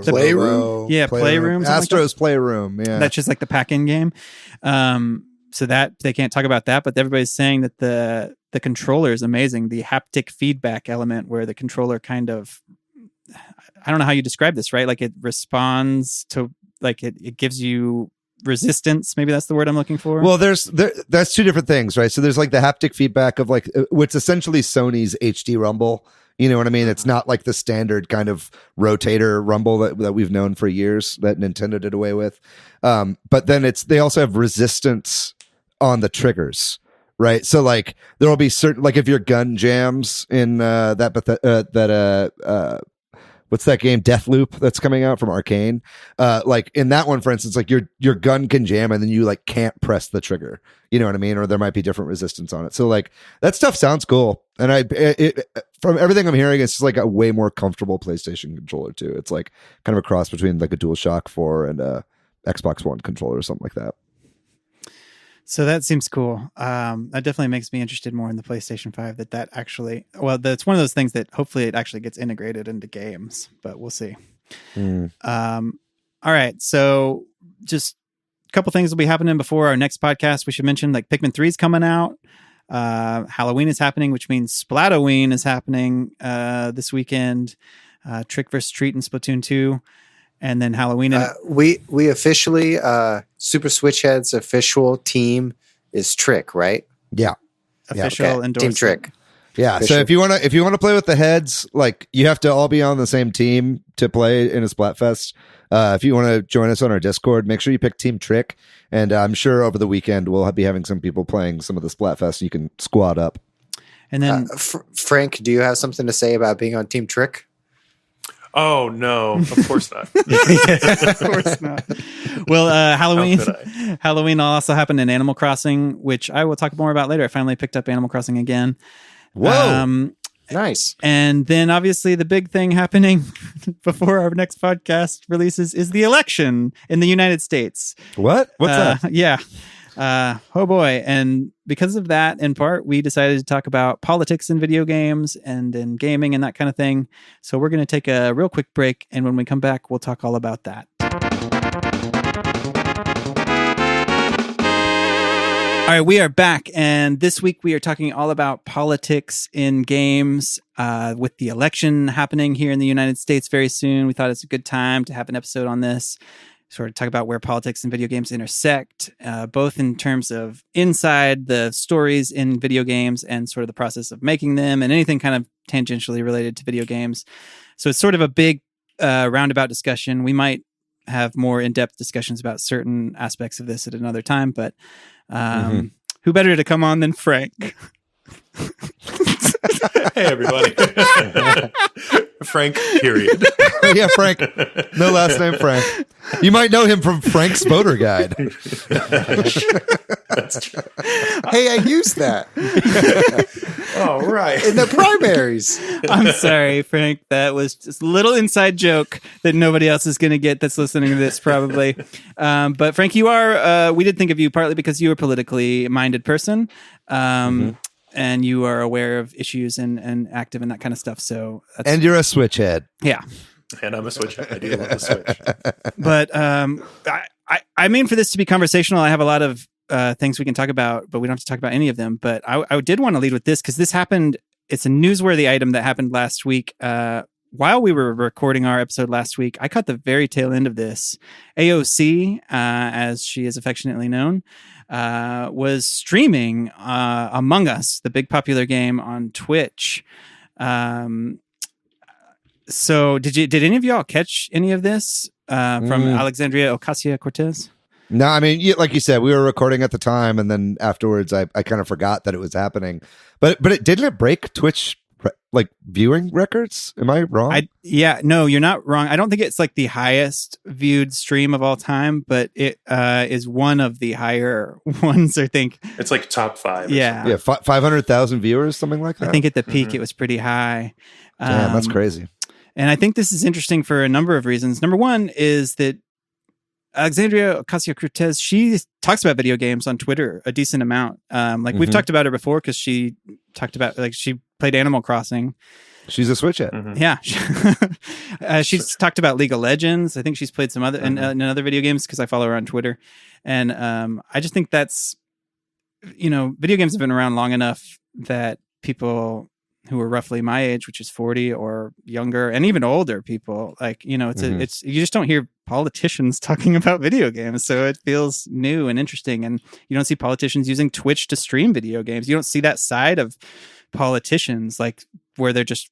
S2: Playroom.
S3: Yeah, Playroom.
S1: Astro's Playroom. Yeah,
S3: that's just like the pack-in game. So that they can't talk about that, but everybody's saying that the controller is amazing. The haptic feedback element, where the controller kind of, I don't know how you describe this, right? Like it responds to, like it gives you resistance. Maybe that's the word I'm looking for.
S1: Well, that's two different things, right? So there's like the haptic feedback of like, what's essentially Sony's HD rumble. You know what I mean? It's not like the standard kind of rotator rumble that we've known for years that Nintendo did away with. But then they also have resistance on the triggers, right? So like there will be certain, like if your gun jams in what's that game, Deathloop, that's coming out from Arcane, like in that one, for instance, like your gun can jam and then you like can't press the trigger, you know what I mean? Or there might be different resistance on it. So like that stuff sounds cool, and from everything I'm hearing, it's just like a way more comfortable PlayStation controller too. It's like kind of a cross between like a DualShock 4 and a Xbox One controller or something like that.
S3: So that seems cool. That definitely makes me interested more in the PlayStation 5. That actually, well, that's one of those things that hopefully it actually gets integrated into games, but we'll see. All right, so just a couple things will be happening before our next podcast. We should mention like Pikmin 3 is coming out. Halloween is happening, which means Splatoween is happening this weekend. Trick vs. Treat in Splatoon 2. And then Halloween.
S2: We officially, Super Switch Headz official team is Trick, right?
S1: Yeah.
S3: Official endorsement.
S2: Team Trick.
S1: Yeah.
S2: Official.
S1: So if you want to play with the heads, like you have to all be on the same team to play in a Splatfest. If you want to join us on our Discord, make sure you pick Team Trick. And I'm sure over the weekend we'll be having some people playing some of the Splatfest. You can squad up. And then
S2: Frank, do you have something to say about being on Team Trick?
S4: Oh no! Of course not.
S3: Of course not. Well, Halloween will also happen in Animal Crossing, which I will talk more about later. I finally picked up Animal Crossing again.
S2: Whoa! Nice.
S3: And then obviously the big thing happening before our next podcast releases is the election in the United States.
S1: What? What's that?
S3: Yeah. Oh boy. And because of that, in part, we decided to talk about politics in video games and in gaming and that kind of thing. So we're going to take a real quick break. And when we come back, we'll talk all about that. All right, we are back. And this week we are talking all about politics in games with the election happening here in the United States very soon. We thought it's a good time to have an episode on this. Sort of talk about where politics and video games intersect, both in terms of inside the stories in video games and sort of the process of making them and anything kind of tangentially related to video games. So it's sort of a big roundabout discussion. We might have more in-depth discussions about certain aspects of this at another time, but who better to come on than Frank?
S4: Hey, everybody. Frank, period.
S1: Yeah, Frank. No last name, Frank. You might know him from Frank's Voter Guide.
S4: That's true.
S2: Hey, I used that.
S4: Oh, right.
S2: In the primaries.
S3: I'm sorry, Frank. That was just a little inside joke that nobody else is going to get that's listening to this probably. But Frank, you are, we did think of you partly because you are a politically minded person. And you are aware of issues and active and that kind of stuff. So,
S1: and you're a Switch head.
S3: Yeah.
S4: And I'm a Switch head. I do love the Switch.
S3: But I mean, for this to be conversational, I have a lot of things we can talk about, but we don't have to talk about any of them. But I did want to lead with this because this happened. It's a newsworthy item that happened last week. While we were recording our episode last week, I caught the very tail end of this. AOC, as she is affectionately known, was streaming Among Us, the big popular game, on Twitch. So did any of y'all catch any of this from Alexandria Ocasio-Cortez?
S1: No, I mean, like you said, we were recording at the time, and then afterwards, I kind of forgot that it was happening. But didn't it break Twitch like viewing records? Am I wrong?
S3: No, you're not wrong. I don't think it's like the highest viewed stream of all time, but it is one of the higher ones. I think
S4: it's like top 5.
S3: Yeah,
S1: 500,000 viewers, something like that.
S3: I think at the peak it was pretty high.
S1: Damn, that's crazy.
S3: And I think this is interesting for a number of reasons. Number one is that Alexandria Ocasio-Cortez, she talks about video games on Twitter a decent amount. We've talked about her before because she talked about she played Animal Crossing.
S1: She's a Switch head.
S3: Yeah. She's talked about League of Legends. I think she's played some other in other video games because I follow her on Twitter. And I just think that's, video games have been around long enough that people who are roughly my age, which is 40 or younger, and even older people, it's you just don't hear politicians talking about video games. So it feels new and interesting. And you don't see politicians using Twitch to stream video games. You don't see that side of politicians, where they're just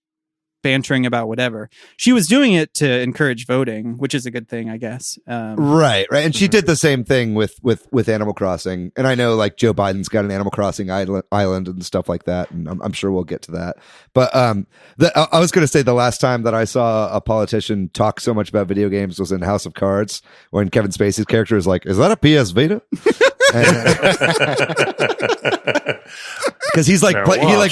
S3: bantering about whatever. She was doing it to encourage voting, which is a good thing, I guess.
S1: Right. And she did the same thing with Animal Crossing. And I know Joe Biden's got an Animal Crossing island and stuff like that. And I'm sure we'll get to that. But I was going to say the last time that I saw a politician talk so much about video games was in House of Cards, when Kevin Spacey's character is like, "Is that a PS Vita?" Because he's he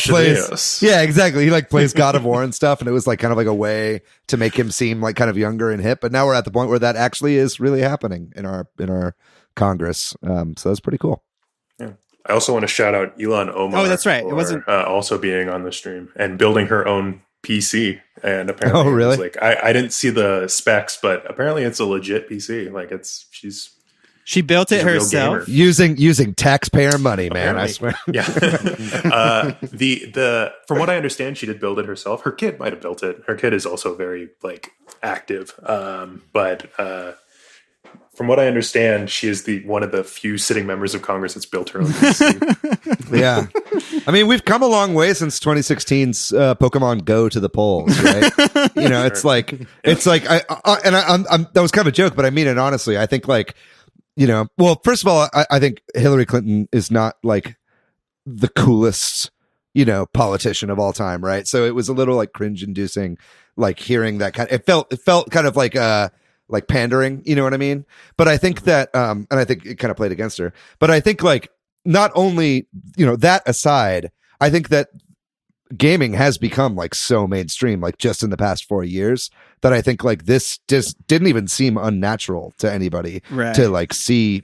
S1: plays, yeah, exactly. He plays God of War and stuff, and it was kind of a way to make him seem kind of younger and hip. But now we're at the point where that actually is really happening in our Congress. So that's pretty cool.
S4: Yeah. I also want to shout out Elon Omar.
S3: Oh, that's right. It wasn't
S4: also being on the stream and building her own PC. And apparently,
S1: oh really?
S4: I didn't see the specs, but apparently it's a legit PC.
S3: She built it herself
S1: using taxpayer money, man.
S4: Apparently.
S1: I swear.
S4: Yeah. From what I understand, she did build it herself. Her kid might have built it. Her kid is also very active. But from what I understand, she is one of the few sitting members of Congress that's built her own PC.
S1: Yeah. I mean, we've come a long way since 2016's Pokemon Go to the polls, right? Sure. I'm that was kind of a joke, but I mean it honestly. I think well, first of all, I think Hillary Clinton is not the coolest, politician of all time, right? So it was a little cringe-inducing, hearing that it felt kind of like pandering, you know what I mean? But I think that, and I think it kind of played against her. But I think not only that aside, I think that gaming has become so mainstream just in the past 4 years that I think this just didn't even seem unnatural to anybody to see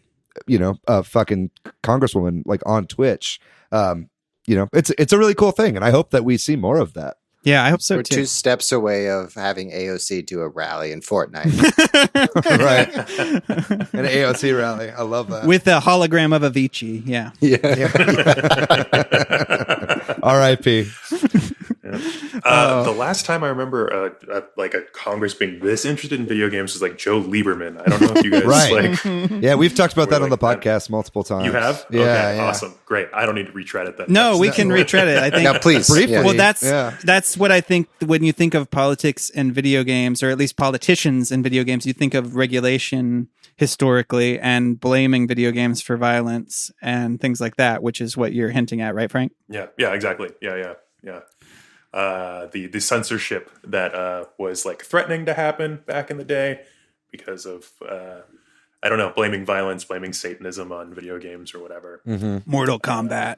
S1: a fucking congresswoman on Twitch. It's a really cool thing, and I hope that we see more of that.
S3: Yeah, I hope so
S2: We're
S3: too.
S2: 2 steps away of having AOC do a rally in Fortnite.
S1: Right. An AOC rally. I love that.
S3: With a hologram of Avicii. Yeah.
S1: R.I.P.
S4: The last time I remember a Congress being this interested in video games was Joe Lieberman. I don't know if you guys
S1: Yeah, we've talked about that on the podcast multiple times.
S4: You have?
S1: Yeah,
S4: okay,
S1: yeah.
S4: Awesome. Great. I don't need to retread it then.
S3: No, we can retread it. I think.
S2: Now, please.
S1: Briefly.
S2: Yeah.
S3: Well, that's what I think when you think of politics and video games, or at least politicians and video games, you think of regulation historically and blaming video games for violence and things like that, which is what you're hinting at, right, Frank?
S4: Yeah, exactly. Yeah. The censorship that was threatening to happen back in the day because of I don't know, blaming violence, blaming Satanism on video games or whatever.
S1: Mm-hmm.
S3: Mortal Kombat.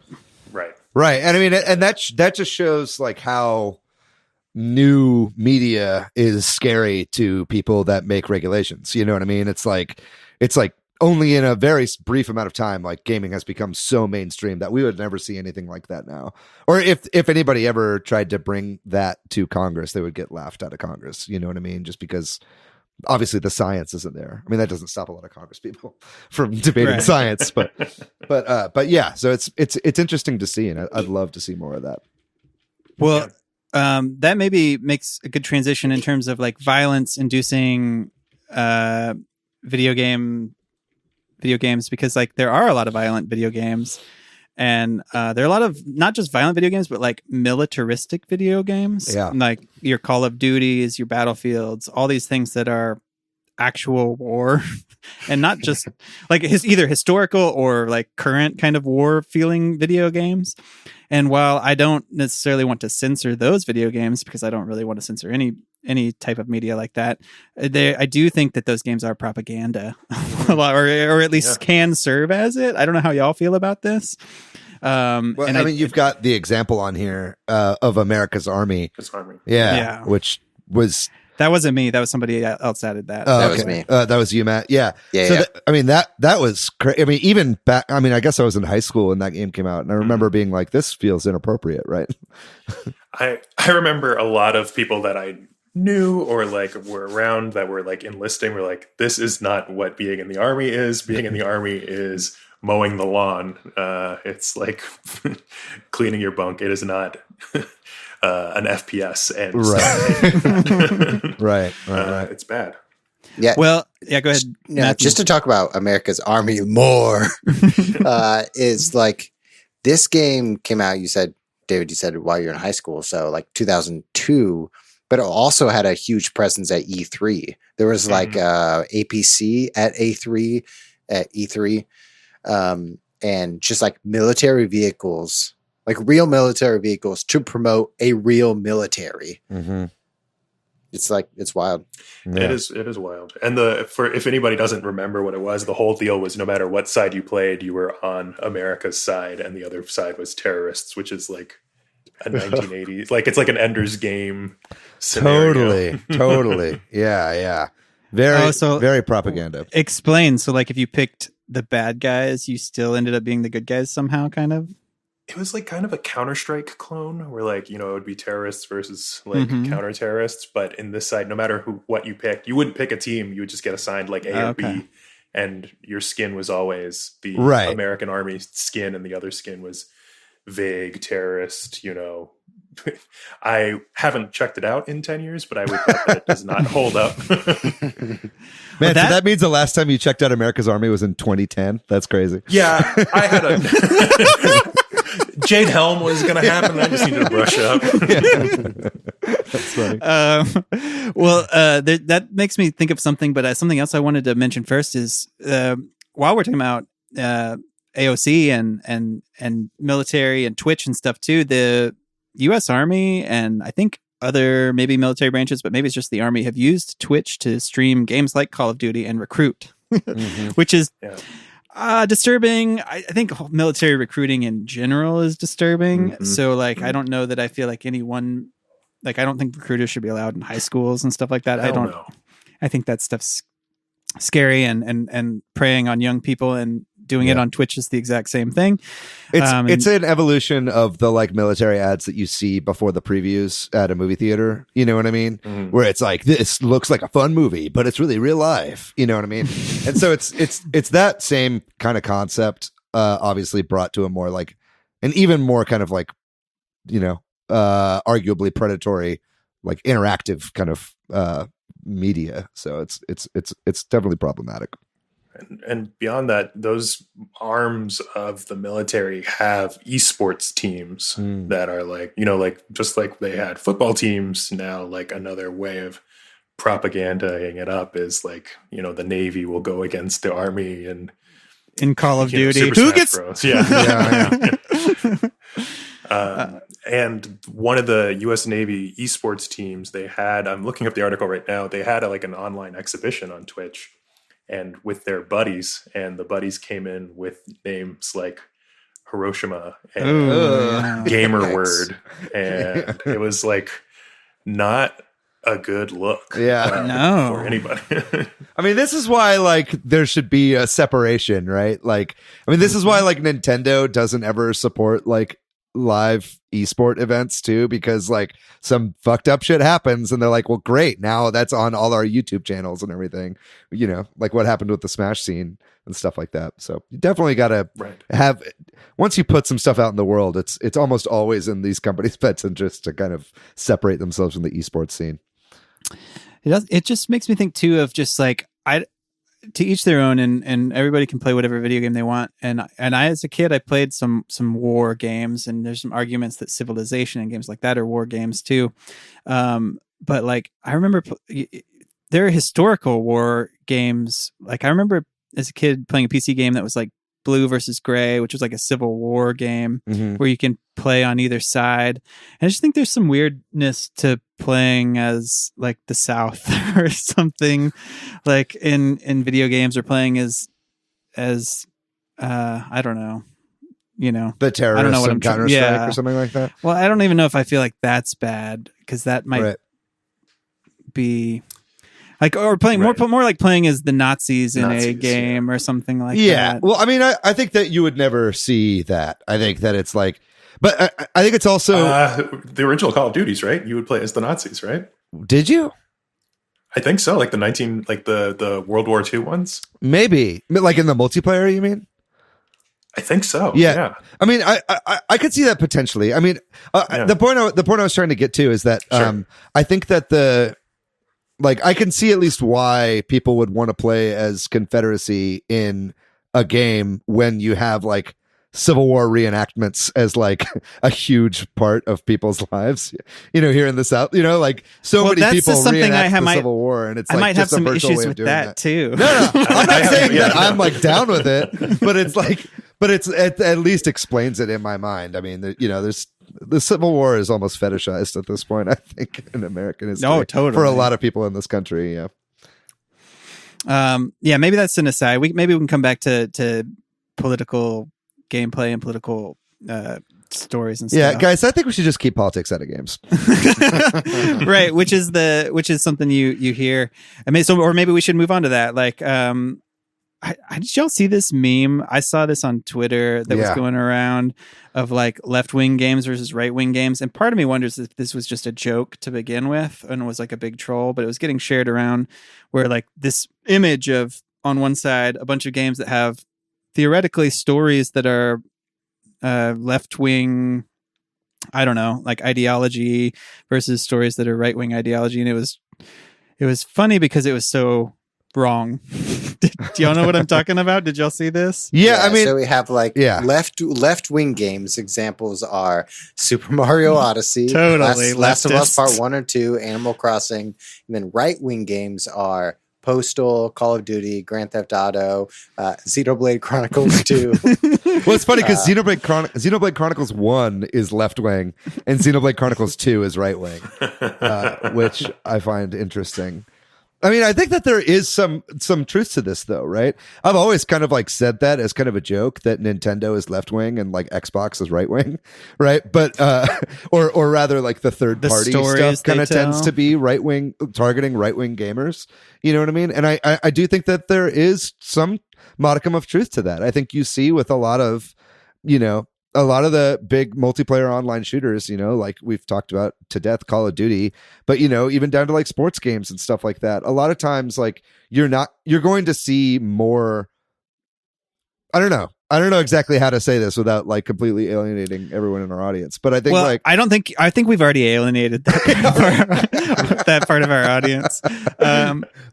S1: Right. And I mean, and that just shows how new media is scary to people that make regulations. You know what I mean? It's only in a very brief amount of time, gaming has become so mainstream that we would never see anything like that now. Or if anybody ever tried to bring that to Congress, they would get laughed out of Congress. You know what I mean? Just because obviously the science isn't there. I mean, that doesn't stop a lot of Congress people from debating science, but yeah, so it's interesting to see, and I'd love to see more of that.
S3: Well, that maybe makes a good transition in terms of violence inducing video games, because there are a lot of violent video games, and there are a lot of not just violent video games, but militaristic video games, like your Call of Duties, your Battlefields, all these things that are actual war and not just either historical or current kind of war feeling video games. And while I don't necessarily want to censor those video games, because I don't really want to censor any type of media like that, I do think that those games are propaganda a lot, or at least can serve as it. I don't know how y'all feel about this.
S1: You've got the example on here of America's Army.
S4: Army.
S1: Yeah, which was
S3: That wasn't me. That was somebody else added that.
S2: That was me.
S1: That was you, Matt. Yeah.
S2: Yeah.
S1: So
S2: yeah.
S1: That was crazy. I mean, even back. I mean, I guess I was in high school when that game came out, and I remember being like, "This feels inappropriate," right?
S4: I remember a lot of people that I knew or like were around that were like enlisting were like, "This is not what being in the army is. Being in the army is mowing the lawn. It's like cleaning your bunk. It is not." An FPS and
S1: Right.
S4: It's bad.
S2: Yeah.
S3: Well, yeah, go ahead.
S2: Yeah, just to talk about America's Army more, is like this game came out, David, you said while you're in high school, so like 2002, but it also had a huge presence at E3. There was like APC at E3, and just like military vehicles, like real military vehicles to promote a real military.
S1: Mm-hmm.
S2: It's wild.
S1: Yeah.
S4: It is wild. And if anybody doesn't remember what it was, the whole deal was no matter what side you played, you were on America's side and the other side was terrorists, which is like a 1980s, like it's like an Ender's Game scenario.
S1: Totally. Yeah. Very propaganda.
S3: Explain. So like if you picked the bad guys, you still ended up being the good guys somehow, kind of?
S4: It was like kind of a Counter-Strike clone where like, it would be terrorists versus like counter-terrorists. But in this side, no matter what you picked, you wouldn't pick a team. You would just get assigned like A or B. And your skin was always the American Army skin and the other skin was vague terrorist, I haven't checked it out in 10 years, but I would bet that it does not hold up.
S1: Man, so that means the last time you checked out America's Army was in 2010? That's crazy.
S4: Yeah, I had a... Jade Helm was going to happen. I just needed to brush up.
S1: That's funny.
S3: That makes me think of something, but something else I wanted to mention first is while we're talking about AOC and military and Twitch and stuff too, the U.S. Army and I think other maybe military branches, but maybe it's just the Army, have used Twitch to stream games like Call of Duty and recruit, which is... Yeah. Disturbing. I think military recruiting in general is disturbing. Mm-hmm. So like, I don't know that I feel like anyone, like, I don't think recruiters should be allowed in high schools and stuff like that. I don't know. I think that stuff's scary and preying on young people, and doing it on Twitch is the exact same thing.
S1: It's an evolution of the like military ads that you see before the previews at a movie theater. You know what I mean? Mm-hmm. Where it's like, this looks like a fun movie, but it's really real life. You know what I mean? And so it's that same kind of concept, obviously brought to a more like, an even more kind of like, arguably predatory, like interactive kind of media. So it's definitely problematic.
S4: And beyond that, those arms of the military have esports teams that are like, like just like they had football teams now, like another way of propagandaing it up is like, the Navy will go against the Army and
S3: in Call of Duty.
S4: Who gets? Yeah. And one of the U.S. Navy esports teams, they had, I'm looking up the article right now, they had like an online exhibition on Twitch and with their buddies, and the buddies came in with names like Hiroshima and Gamer Word, and it was like not a good look for anybody.
S1: I mean, this is why like there should be a separation, right? Like, I mean, this is why like Nintendo doesn't ever support like live esport events too, because like some fucked up shit happens and they're like, well, great, now that's on all our YouTube channels and everything, like what happened with the Smash scene and stuff like that. So you definitely got to have, once you put some stuff out in the world, it's almost always in these companies' best interest to kind of separate themselves from the esports scene.
S3: It just makes me think too of just like, to each their own, and everybody can play whatever video game they want. And I, as a kid, I played some war games, and there's some arguments that Civilization and games like that are war games too. But like, I remember there are historical war games. Like I remember as a kid playing a PC game that was like Blue versus Gray, which was like a Civil War game where you can play on either side. And I just think there's some weirdness to playing as like the South or something, like in video games, or playing as I don't know,
S1: the terrorists, I don't know what Counter-Strike or something like that.
S3: Well, I don't even know if I feel like that's bad, because that might be like, or playing more like playing as the Nazis in a game or something like that.
S1: Yeah. Well, I mean, I think that you would never see that. I think that it's like, but I think it's also
S4: the original Call of Duties, right? You would play as the Nazis, right?
S1: Did you?
S4: I think so. Like the World War II ones.
S1: Maybe like in the multiplayer, you mean?
S4: I think so.
S1: Yeah. I mean, I could see that potentially. I mean, the point I was trying to get to is that I think that I can see at least why people would want to play as Confederacy in a game when you have like Civil War reenactments as like a huge part of people's lives, here in the South, like many people reenact the Civil War, and it's
S3: I
S1: like
S3: might have some issues with that too.
S1: No, I'm not saying that I'm like down with it, but it's like, it at least explains it in my mind. I mean, there's the Civil War is almost fetishized at this point, I think, in American history.
S3: No, totally.
S1: For a lot of people in this country,
S3: maybe that's an aside. Maybe we can come back to political gameplay and political stories and stuff.
S1: Yeah, guys, I think we should just keep politics out of games.
S3: Right, which is something you hear. I mean, or maybe we should move on to that. Like, did y'all see this meme? I saw this on Twitter that was going around of like left-wing games versus right-wing games. And part of me wonders if this was just a joke to begin with and was like a big troll, but it was getting shared around where like this image of, on one side, a bunch of games that have theoretically stories that are left-wing, I don't know, like ideology versus stories that are right-wing ideology. And it was funny because it was so wrong. Do y'all know what I'm talking about? Did y'all see this?
S1: Yeah, I mean,
S2: so we have like left wing games. Examples are Super Mario Odyssey,
S3: totally,
S2: Last of Us Part 1 or 2, Animal Crossing, and then right wing games are Postal, Call of Duty, Grand Theft Auto, Xenoblade Chronicles 2.
S1: Well, it's funny because Xenoblade Chronicles 1 is left wing and Xenoblade Chronicles 2 is right wing, which I find interesting. I mean, I think that there is some truth to this, though, right? I've always kind of like said that as kind of a joke that Nintendo is left wing and like Xbox is right wing, right? But or rather, like the third party stuff kind of tends to be right wing, targeting right wing gamers. You know what I mean? And I do think that there is some modicum of truth to that. I think you see with a lot of the big multiplayer online shooters, like we've talked about to death, Call of Duty, but even down to like sports games and stuff like that. A lot of times, like you're going to see more. I don't know exactly how to say this without like completely alienating everyone in our audience, but I think I think we've already alienated that part of our audience.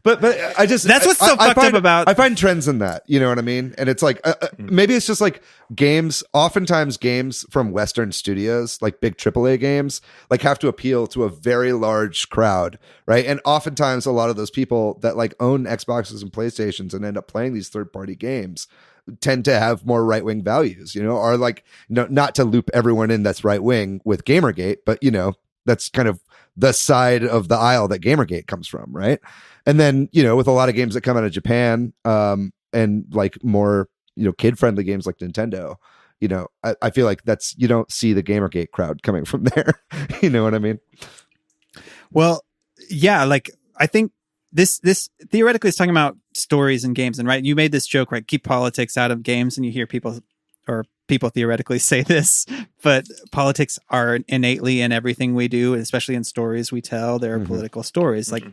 S1: But
S3: that's what's so fucked up about.
S1: I find trends in that, you know what I mean? And it's like maybe it's just like games. Oftentimes, games from Western studios, like big AAA games, like have to appeal to a very large crowd, right? And oftentimes, a lot of those people that like own Xboxes and PlayStations and end up playing these third-party games tend to have more right-wing values, or like, not to loop everyone in that's right-wing with Gamergate, but that's kind of the side of the aisle that Gamergate comes from, right? And then, with a lot of games that come out of Japan, and like more, kid-friendly games like Nintendo, I feel like you don't see the Gamergate crowd coming from there. You know what I mean?
S3: Well, yeah, like I think this theoretically is talking about stories and games, and right, you made this joke, right? Keep politics out of games, and you hear people theoretically say this, but politics are innately in everything we do, especially in stories we tell. There are political stories. Like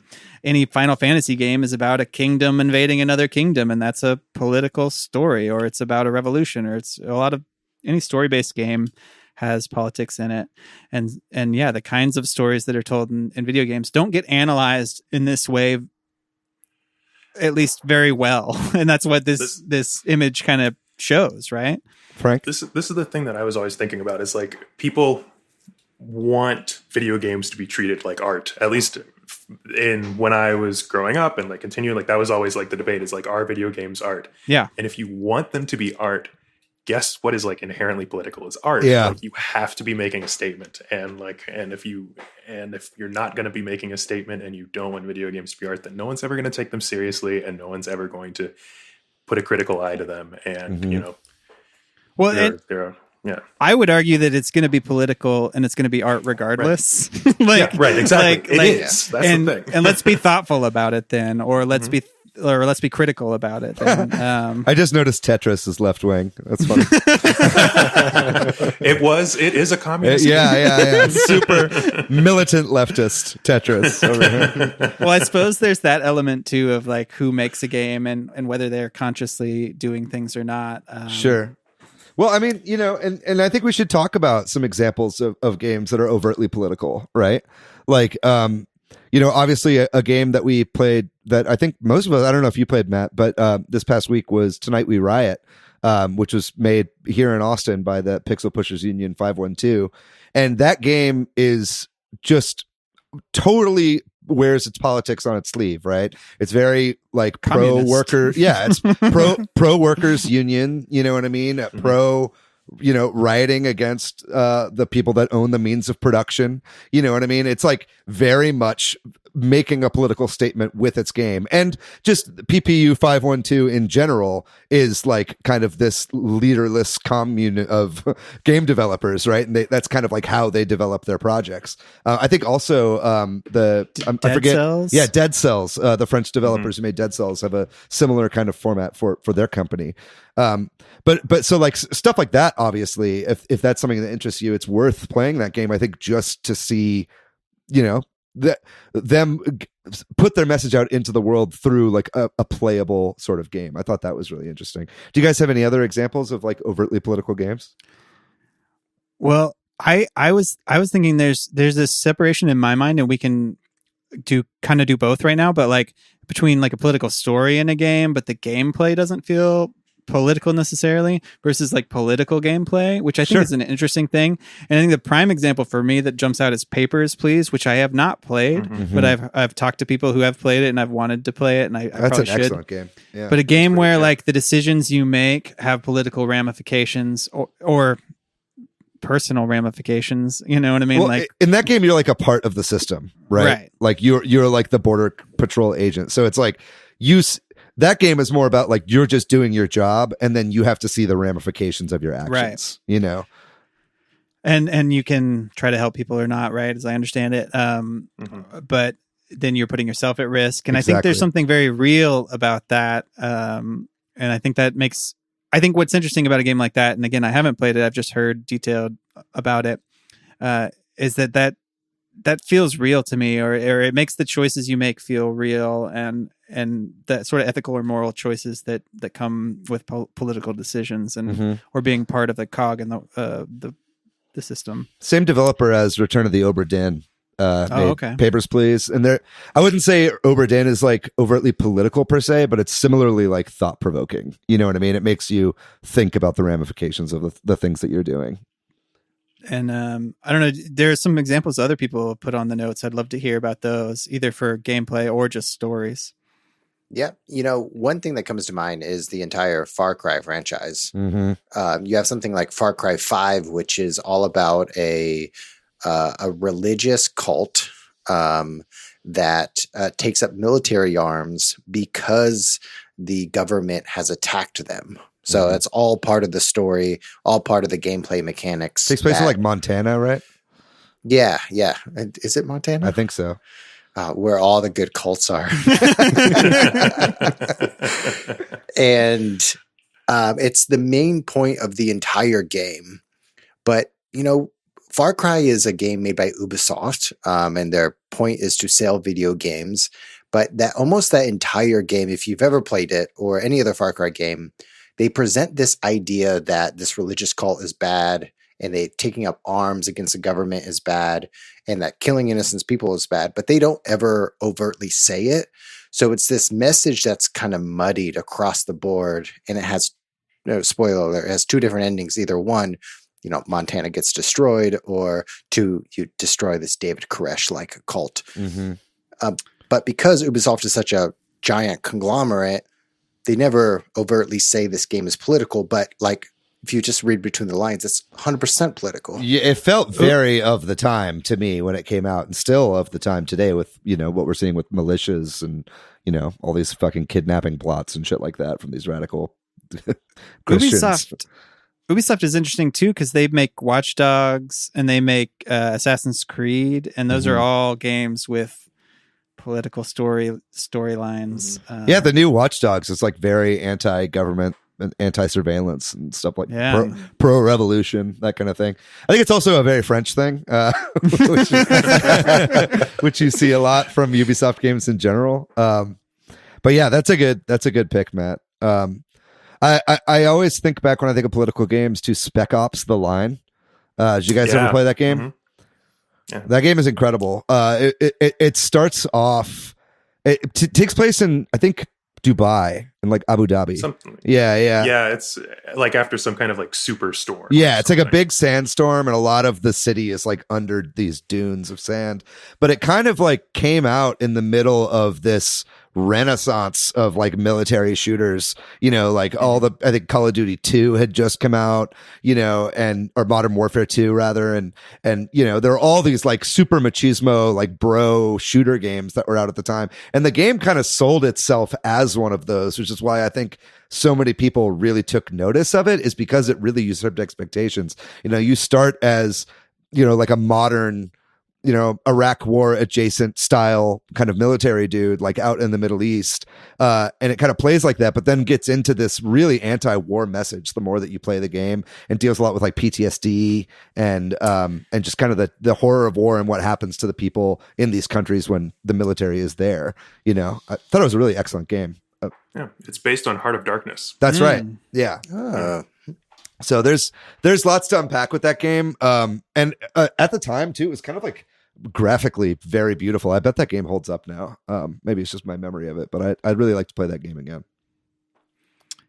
S3: any Final Fantasy game is about a kingdom invading another kingdom, and that's a political story, or it's about a revolution, or it's a lot of any story-based game has politics in it. And yeah, the kinds of stories that are told in video games don't get analyzed in this way, at least very well. And that's what this image kind of shows, right?
S1: Frank?
S4: This is the thing that I was always thinking about, is like people want video games to be treated like art, at least when I was growing up, and like continuing, like that was always like the debate, is like, are video games art?
S3: Yeah.
S4: And if you want them to be art, guess what is like inherently political is art.
S1: Yeah.
S4: Like you have to be making a statement, and if you're not going to be making a statement and you don't want video games to be art, then no one's ever going to take them seriously, and no one's ever going to put a critical eye to them. And well, they're Yeah.
S3: I would argue that it's going to be political and it's going to be art regardless.
S4: Right. Right, exactly. It is. That's
S3: and,
S4: the thing.
S3: And let's be thoughtful about it then, or let's be critical about it then.
S1: I just noticed Tetris is left wing. That's funny.
S4: It is a communist game.
S1: Yeah. Super militant leftist Tetris over here.
S3: Well, I suppose there's that element too of like who makes a game and whether they're consciously doing things or not.
S1: Sure. Well, I mean, and I think we should talk about some examples of games that are overtly political, right? Like, obviously a game that we played that I think most of us, I don't know if you played, Matt, but this past week was Tonight We Riot, which was made here in Austin by the Pixel Pushers Union 512. And that game is just totally wears its politics on its sleeve, right? It's very like
S3: Communist.
S1: pro worker. Yeah, it's pro workers union. You know what I mean? Pro, rioting against the people that own the means of production. You know what I mean? It's like very much making a political statement with its game. And just PPU 512 in general is like kind of this leaderless commune of game developers, right? And that's kind of like how they develop their projects. I think also I forget.
S3: Cells?
S1: Yeah, Dead Cells, the French developers who made Dead Cells have a similar kind of format for their company. But so like stuff like that, obviously, if that's something that interests you, it's worth playing that game, I think, just to see, them put their message out into the world through like a playable sort of game. I thought that was really interesting. Do you guys have any other examples of like overtly political games?
S3: Well, I was thinking there's this separation in my mind, and we can do both right now, but like between like a political story in a game, but the gameplay doesn't feel political necessarily, versus like political gameplay, which I think is an interesting thing. And I think the prime example for me that jumps out is Papers, Please, which I have not played, but I've talked to people who have played it and I've wanted to play it, and I
S1: that's
S3: probably
S1: an
S3: should.
S1: Excellent game. Yeah,
S3: but a game where like the decisions you make have political ramifications or personal ramifications, you know what I mean?
S1: Well,
S3: like
S1: in that game, you're like a part of the system, right? Like you're like the border patrol agent. So it's like that game is more about like you're just doing your job, and then you have to see the ramifications of your actions,
S3: And you can try to help people or not, right? As I understand it. But then you're putting yourself at risk. And I think there's something very real about that. And I think what's interesting about a game like that, and again, I haven't played it, I've just heard detailed about it, is that feels real to me, or it makes the choices you make feel real, and that sort of ethical or moral choices that come with political decisions, and or being part of the cog in the system.
S1: Same developer as Return of the Obra Dinn. Papers, Please. And I wouldn't say Obra Dinn is like overtly political per se, but it's similarly like thought provoking. You know what I mean? It makes you think about the ramifications of the things that you're doing.
S3: And I don't know, there's some examples other people have put on the notes. I'd love to hear about those, either for gameplay or just stories.
S2: Yeah. One thing that comes to mind is the entire Far Cry franchise. You have something like Far Cry 5, which is all about a religious cult that takes up military arms because the government has attacked them. So that's all part of the story, all part of the gameplay mechanics.
S1: Takes place in like Montana, right?
S2: Yeah. Is it Montana?
S1: I think so.
S2: Where all the good cults are. And it's the main point of the entire game. But, Far Cry is a game made by Ubisoft, and their point is to sell video games. But that entire game, if you've ever played it or any other Far Cry game, they present this idea that this religious cult is bad, and they taking up arms against the government is bad, and that killing innocent people is bad, but they don't ever overtly say it. So it's this message that's kind of muddied across the board, and it has, spoiler alert, it has two different endings. Either one, Montana gets destroyed, or two, you destroy this David Koresh like a cult. But because Ubisoft is such a giant conglomerate, they never overtly say this game is political, but like if you just read between the lines, it's 100% political.
S1: Yeah, it felt very of the time to me when it came out, and still of the time today with, what we're seeing with militias and, all these fucking kidnapping plots and shit like that from these radical Christians.
S3: Ubisoft is interesting too because they make Watch Dogs and they make Assassin's Creed, and those are all games with political storylines.
S1: Yeah, the new Watch Dogs is like very anti-government and anti-surveillance and stuff like pro-revolution, that kind of thing. I think it's also a very French thing, which you see a lot from Ubisoft games in general. But yeah, that's a good pick, Matt. I always think back when I think of political games to Spec Ops: The Line. Did you guys ever play that game? Yeah. That game is incredible. It starts off. It takes place in, I think, Dubai and like Abu Dhabi. Yeah.
S4: It's like after some kind of like superstorm.
S1: Yeah, it's like a big sandstorm, and a lot of the city is like under these dunes of sand. But it kind of like came out in the middle of this renaissance of like military shooters, like all the, I think Call of Duty 2 had just come out, or Modern Warfare 2 rather, and there are all these like super machismo like bro shooter games that were out at the time, and the game kind of sold itself as one of those, which is why I think so many people really took notice of it, is because it really usurped expectations. You start as like a modern Iraq war adjacent style kind of military dude, like out in the Middle East. And it kind of plays like that, but then gets into this really anti-war message the more that you play the game, and deals a lot with like PTSD and just kind of the horror of war and what happens to the people in these countries when the military is there. I thought it was a really excellent game.
S4: Yeah. It's based on Heart of Darkness.
S1: That's right. Yeah. So there's lots to unpack with that game. And at the time too, it was kind of like graphically very beautiful. I bet that game holds up now. Maybe it's just my memory of it, but I'd really like to play that game again.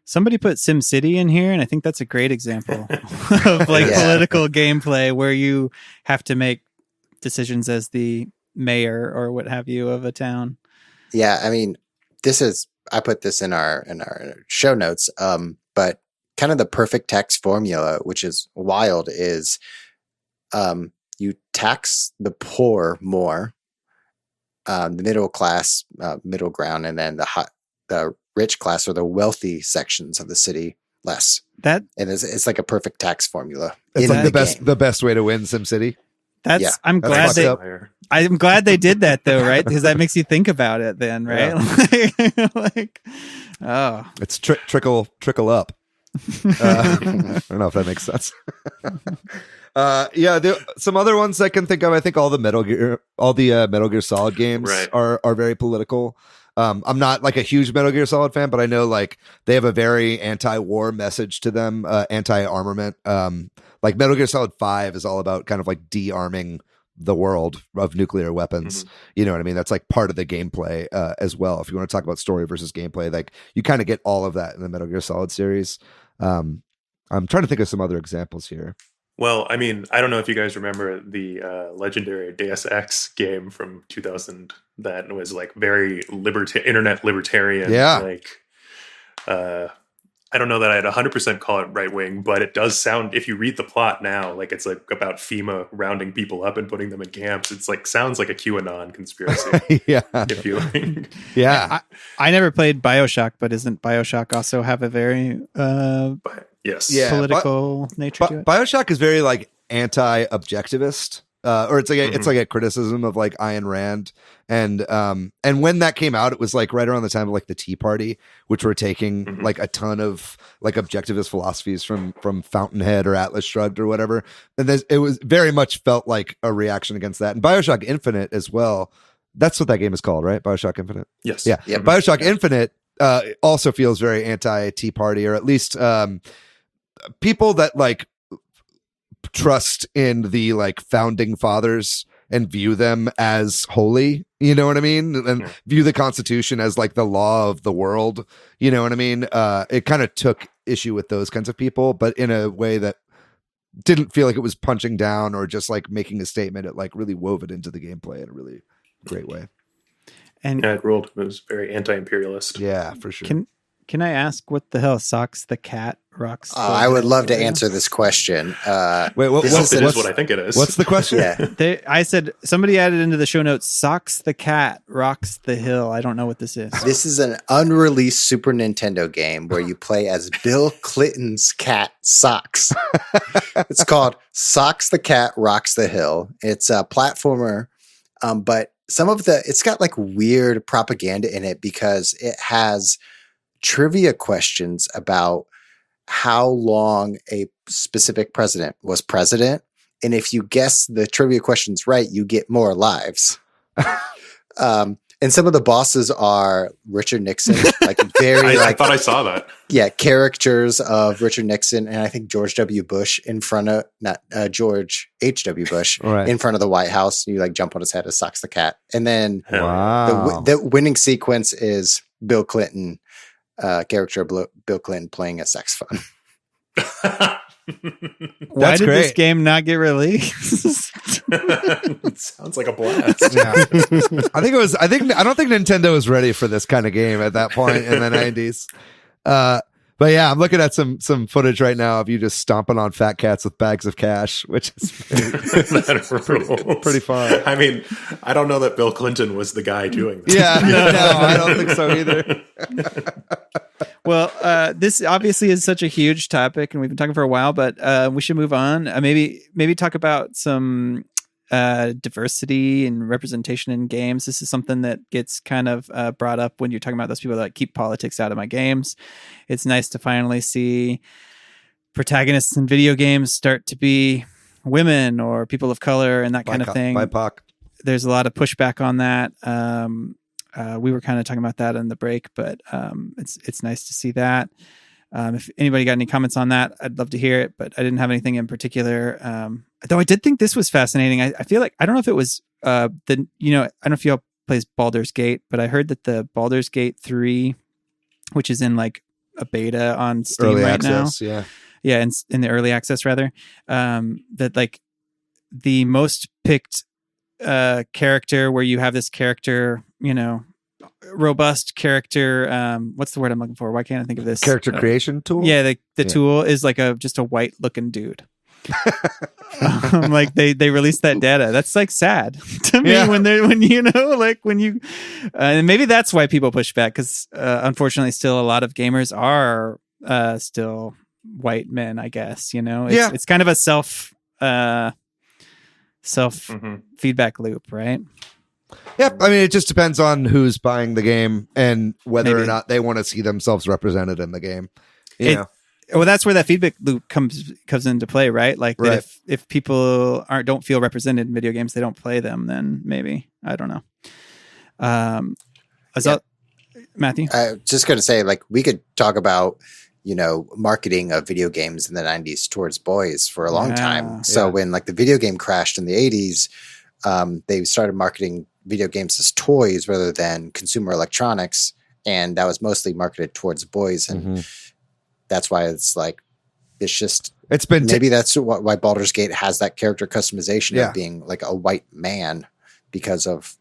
S3: Somebody put SimCity in here, and I think that's a great example of like political gameplay where you have to make decisions as the mayor or what have you of a town.
S2: Yeah, I mean, I put this in our show notes, but kind of the perfect tax formula, which is wild, is you tax the poor more, the middle class, middle ground, and then the rich class or the wealthy sections of the city less. It's like a perfect tax formula.
S1: It's like the best way to win SimCity.
S3: I'm glad they did that though, right? Because that makes you think about it then, right?
S1: Yeah. It's trickle up. I don't know if that makes sense. Some other ones I can think of. I think all the Metal Gear Solid games are very political. I'm not like a huge Metal Gear Solid fan, but I know like they have a very anti-war message to them, anti-armament. Like Metal Gear Solid 5 is all about kind of like de-arming the world of nuclear weapons. You know what I mean? That's like part of the gameplay as well. If you want to talk about story versus gameplay, like you kind of get all of that in the Metal Gear Solid series. I'm trying to think of some other examples here.
S4: Well, I mean, I don't know if you guys remember the legendary Deus Ex game from 2000 that was like very internet libertarian.
S1: Yeah.
S4: Like, I don't know that I'd 100% call it right wing, but it does sound, if you read the plot now, like it's like about FEMA rounding people up and putting them in camps. It's like sounds like a QAnon conspiracy.
S1: Yeah.
S4: If you like.
S1: Yeah.
S3: I never played BioShock, but isn't BioShock also have a very political nature to it?
S1: BioShock is very like anti-objectivist. Or it's like it's like a criticism of like Ayn Rand, and when that came out, it was like right around the time of like the Tea Party, which were taking like a ton of like objectivist philosophies from Fountainhead or Atlas Shrugged or whatever, and it was very much felt like a reaction against that. And BioShock Infinite as well. That's what that game is called, right? BioShock Infinite.
S4: Yes.
S1: Yeah. BioShock Infinite also feels very anti-Tea Party, or at least people that like trust in the like founding fathers and view them as holy, you know what I mean? And view the Constitution as like the law of the world, you know what I mean? It kind of took issue with those kinds of people, but in a way that didn't feel like it was punching down or just like making a statement. It like really wove it into the gameplay in a really great way.
S3: And
S4: it ruled. It was very anti-imperialist.
S1: Yeah, for sure.
S3: Can I ask what the hell Socks the Cat rocks.
S2: I would love to answer this question.
S1: Wait,
S4: It is what I think it is.
S1: What's the question?
S2: Yeah.
S3: I said somebody added into the show notes. Socks the cat rocks the hill. I don't know what this is.
S2: This is an unreleased Super Nintendo game where you play as Bill Clinton's cat, Socks. It's called Socks the Cat Rocks the Hill. It's a platformer, but it's got like weird propaganda in it because it has trivia questions about how long a specific president was president. And if you guess the trivia questions right, you get more lives. And some of the bosses are Richard Nixon, like
S4: I thought I saw that.
S2: Yeah, characters of Richard Nixon and I think George W. Bush in front of George H.W. Bush in front of the White House. You like jump on his head as Socks the cat, and then the winning sequence is Bill Clinton, character of Bill Clinton playing a saxophone.
S3: Why did this game not get released?
S4: It sounds like a blast.
S1: Yeah. I don't think Nintendo was ready for this kind of game at that point in the 90s. But yeah, I'm looking at some footage right now of you just stomping on fat cats with bags of cash, which is pretty fun.
S4: I mean, I don't know that Bill Clinton was the guy doing this.
S1: Yeah, no, I don't think so either.
S3: Well, this obviously is such a huge topic, and we've been talking for a while, but we should move on. Maybe talk about some diversity and representation in games. This is something that gets kind of brought up when you're talking about those people that keep politics out of my games. It's nice to finally see protagonists in video games start to be women or people of color and that kind of thing.
S1: BIPOC.
S3: There's a lot of pushback on that. We were kind of talking about that in the break, but it's nice to see that. If anybody got any comments on that, I'd love to hear it, but I didn't have anything in particular. Though I did think this was fascinating. I feel like, I don't know if it was I don't know if y'all plays Baldur's Gate, but I heard that the Baldur's Gate 3, which is in like a beta on Steam
S1: early
S3: right
S1: access,
S3: now. Yeah. In the early access rather, that like the most picked character where you have this character, robust character. What's the word I'm looking for? Why can't I think of this?
S1: Character creation tool?
S3: Yeah, the tool is like just a white looking dude. Like they released that data. That's like sad to me and maybe that's why people push back, because unfortunately still a lot of gamers are still white men, I guess. It's kind of a self feedback loop, right?
S1: Yeah, I mean, it just depends on who's buying the game and whether or not they want to see themselves represented in the game.
S3: Well, that's where that feedback loop comes into play, right? Like that if people don't feel represented in video games, they don't play them. Then maybe, I don't know. Matthew,
S2: I was just going to say, like, we could talk about marketing of video games in the 90s towards boys for a long time. So when like the video game crashed in the 80s, they started marketing video games as toys rather than consumer electronics, and that was mostly marketed towards boys, and that's why it's like it's been maybe that's why Baldur's Gate has that character customization of being like a white man because of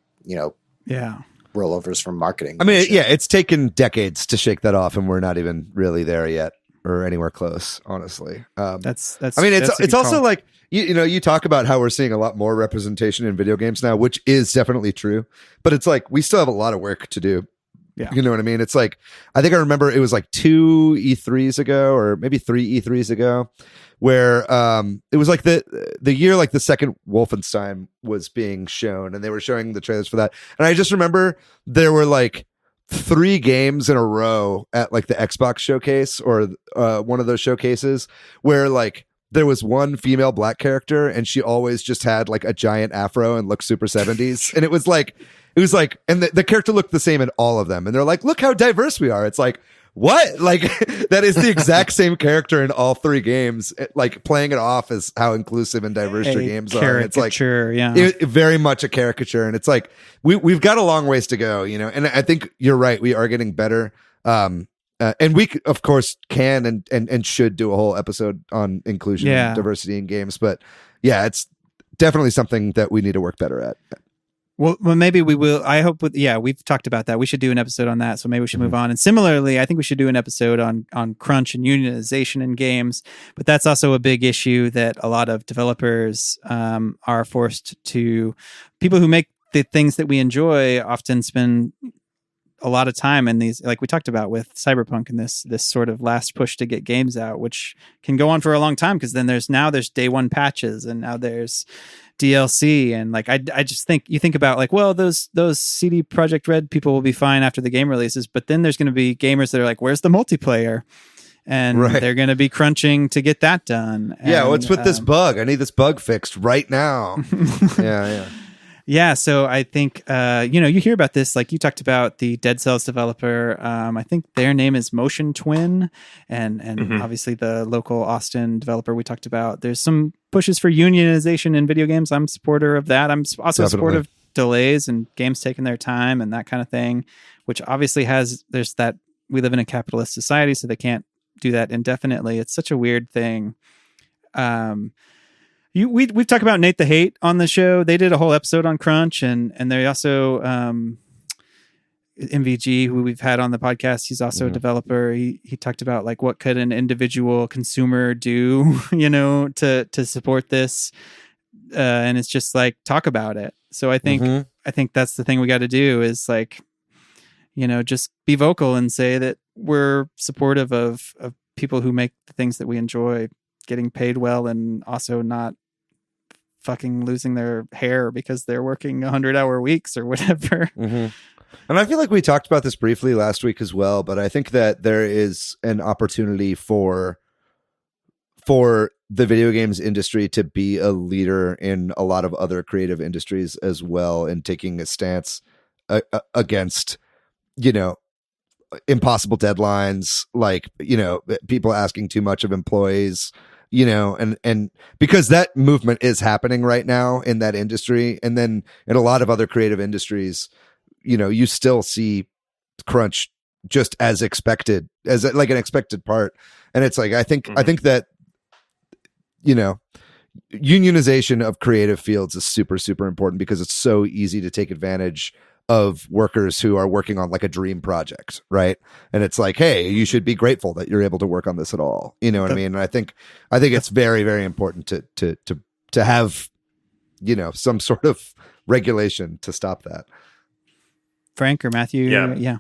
S2: rollovers from marketing.
S1: I mean, it's taken decades to shake that off, and we're not even really there yet or anywhere close, honestly.
S3: That's
S1: I mean, it's also like you talk about how we're seeing a lot more representation in video games now, which is definitely true, but it's like we still have a lot of work to do.
S3: Yeah.
S1: You know what I mean? It's like, I think I remember it was like 2 E3s ago or maybe 3 E3s ago where it was like the year like the second Wolfenstein was being shown, and they were showing the trailers for that. And I just remember there were like 3 games in a row at like the Xbox showcase or one of those showcases where like there was one female black character and she always just had like a giant afro and looked super 70s. And it was like, and the character looked the same in all of them. And they're like, look how diverse we are. It's like, what? Like that is the exact same character in all 3 games, like playing it off as how inclusive and diverse your games are. And it's like, very much a caricature. And it's like, we've got a long ways to go, and I think you're right. We are getting better. And we of course can and should do a whole episode on inclusion and diversity in games, but it's definitely something that we need to work better at.
S3: Well, maybe we will. I hope. We've talked about that. We should do an episode on that. So maybe we should move on. And similarly, I think we should do an episode on crunch and unionization in games. But that's also a big issue that a lot of developers are forced to. People who make the things that we enjoy often spend a lot of time in these, like we talked about with Cyberpunk and this sort of last push to get games out, which can go on for a long time because then there's day one patches and now there's DLC, and like I just think you think about like, well, those CD Projekt Red people will be fine after the game releases, but then there's going to be gamers that are like, where's the multiplayer? And they're going to be crunching to get that done.
S1: Yeah, what's with this bug? I need this bug fixed right now. Yeah.
S3: Yeah, so I think you hear about this, like you talked about the Dead Cells developer. I think their name is Motion Twin, and obviously the local Austin developer we talked about. There's some pushes for unionization in video games. I'm a supporter of that. I'm also a supporter of delays and games taking their time and that kind of thing, which obviously there's that we live in a capitalist society, so they can't do that indefinitely. It's such a weird thing. We've talked about Nate the Hate on the show. They did a whole episode on crunch, and they also MVG, who we've had on the podcast. He's also a developer. He talked about like what could an individual consumer do, to support this, and it's just like talk about it. So I think that's the thing we got to do is like, just be vocal and say that we're supportive of people who make the things that we enjoy getting paid well and also not fucking losing their hair because they're working 100-hour weeks or whatever.
S1: And I feel like we talked about this briefly last week as well, but I think that there is an opportunity for the video games industry to be a leader in a lot of other creative industries as well, and taking a stance against, impossible deadlines, like, people asking too much of employees, and because that movement is happening right now in that industry. And then in a lot of other creative industries, you still see crunch just as expected, as like an expected part. And it's like, I think that, unionization of creative fields is super, super important because it's so easy to take advantage of workers who are working on like a dream project, right? And it's like, hey, you should be grateful that you're able to work on this at all. You know what I mean? And I think it's very, very important to have, some sort of regulation to stop that.
S3: Frank or Matthew? Yeah.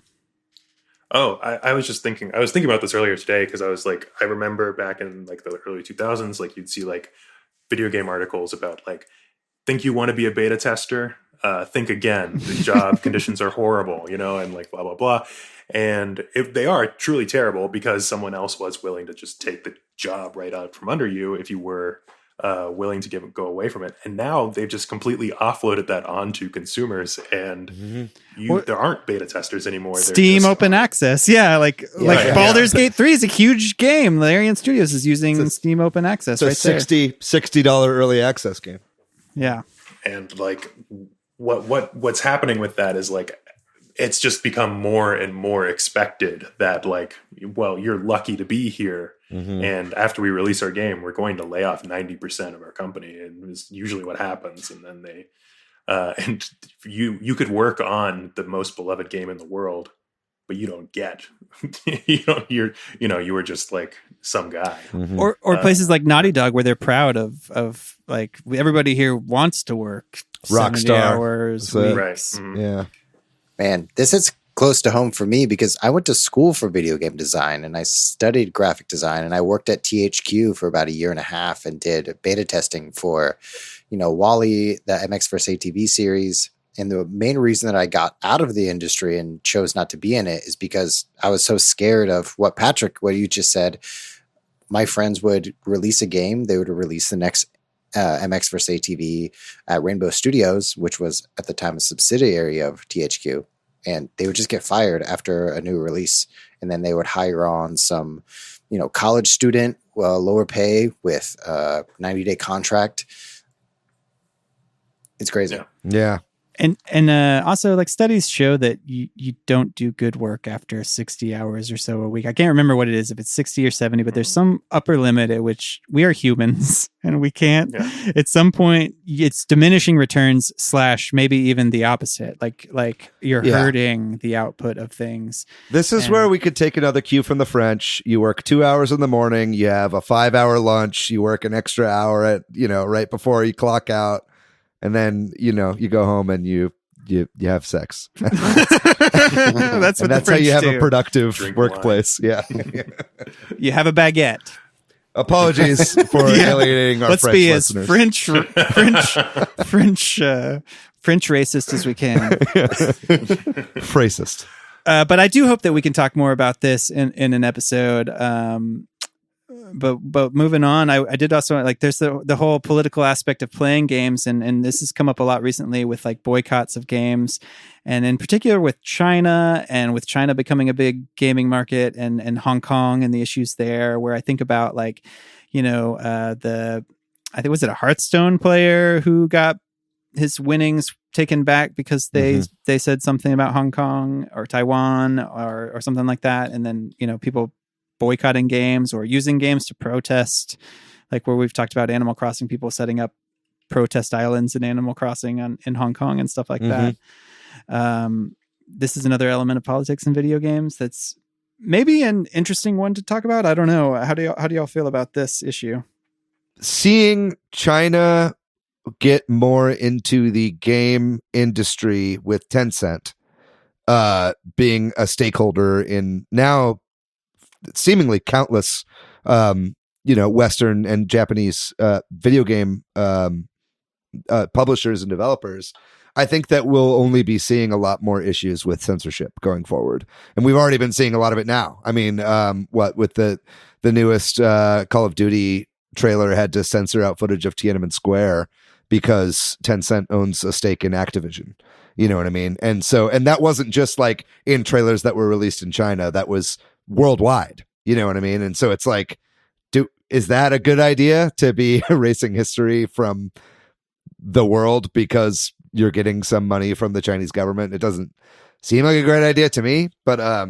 S4: Oh, I was thinking about this earlier today because I was like, I remember back in like the early 2000s, like you'd see like video game articles about like, think you want to be a beta tester? Think again. The job conditions are horrible, and like blah, blah, blah. And if they are truly terrible because someone else was willing to just take the job right out from under you if you were willing to go away from it. And now they've just completely offloaded that onto consumers, and there aren't beta testers anymore.
S3: Steam open access. Yeah. Like Baldur's Gate 3 is a huge game. Larian Studios is using Steam open access.
S1: It's a $60 early access game.
S3: Yeah.
S4: And like what's happening with that is like, it's just become more and more expected that like, well, you're lucky to be here. And after we release our game, we're going to lay off 90% of our company. And it's usually what happens. And then they, and you could work on the most beloved game in the world, but you don't get, you were just like some guy.
S3: Or places like Naughty Dog where they're proud of like everybody here wants to work
S1: Rockstar
S3: hours, weeks.
S4: Right.
S1: Yeah.
S2: Man, this is close to home for me because I went to school for video game design and I studied graphic design, and I worked at THQ for about a year and a half and did beta testing for, Wally, the MX vs. ATV series. And the main reason that I got out of the industry and chose not to be in it is because I was so scared of what you just said. My friends would release a game. They would release the next MX vs. ATV at Rainbow Studios, which was at the time a subsidiary of THQ. And they would just get fired after a new release. And then they would hire on some, college student, lower pay with a 90-day contract. It's crazy.
S1: Yeah.
S3: And also, like, studies show that you don't do good work after 60 hours or so a week. I can't remember what it is, if it's 60 or 70, but there's some upper limit at which we are humans and we can't. Yeah. At some point, it's diminishing returns / maybe even the opposite. Like you're hurting the output of things.
S1: This is where we could take another cue from the French. You work 2 hours in the morning. You have a 5-hour lunch. You work an extra hour at right before you clock out. And then, you go home and you have sex.
S3: That's
S1: how you have a productive
S4: Drink
S1: workplace.
S4: wine.
S1: Yeah.
S3: You have a baguette.
S1: Apologies for alienating our
S3: Let's
S1: French
S3: be
S1: listeners.
S3: as French racist as we can.
S1: Fracist.
S3: But I do hope that we can talk more about this in an episode. But moving on, I did also like, there's the whole political aspect of playing games, and this has come up a lot recently with like boycotts of games, and in particular with China, and with China becoming a big gaming market, and Hong Kong and the issues there, where I think about like, I think, was it a Hearthstone player who got his winnings taken back because they said something about Hong Kong or Taiwan or something like that, and then people boycotting games or using games to protest, like where we've talked about Animal Crossing, people setting up protest islands in Animal Crossing in Hong Kong and stuff like that. This is another element of politics in video games that's maybe an interesting one to talk about. I don't know. How do y'all feel about this issue?
S1: Seeing China get more into the game industry with Tencent being a stakeholder in now seemingly countless, Western and Japanese video game publishers and developers, I think that we'll only be seeing a lot more issues with censorship going forward. And we've already been seeing a lot of it now. I mean, with the newest Call of Duty trailer had to censor out footage of Tiananmen Square because Tencent owns a stake in Activision. You know what I mean? And that wasn't just like in trailers that were released in China. That was worldwide, you know what I mean? And so it's like, is that a good idea to be erasing history from the world because you're getting some money from the Chinese government? It doesn't seem like a great idea to me, but I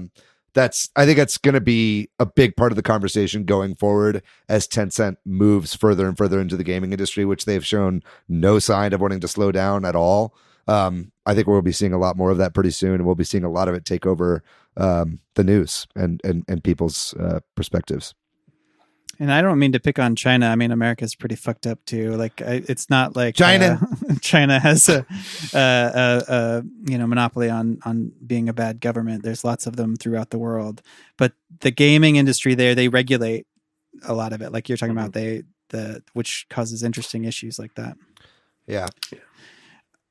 S1: think that's going to be a big part of the conversation going forward as Tencent moves further and further into the gaming industry, which they've shown no sign of wanting to slow down at all. I think we'll be seeing a lot more of that pretty soon, and we'll be seeing a lot of it take over the news and people's perspectives.
S3: And I don't mean to pick on China. I mean, America's pretty fucked up too. Like, it's not like
S1: China
S3: has a monopoly on being a bad government. There's lots of them throughout the world, but the gaming industry there, they regulate a lot of it. Like you're talking about, which causes interesting issues like that.
S1: Yeah.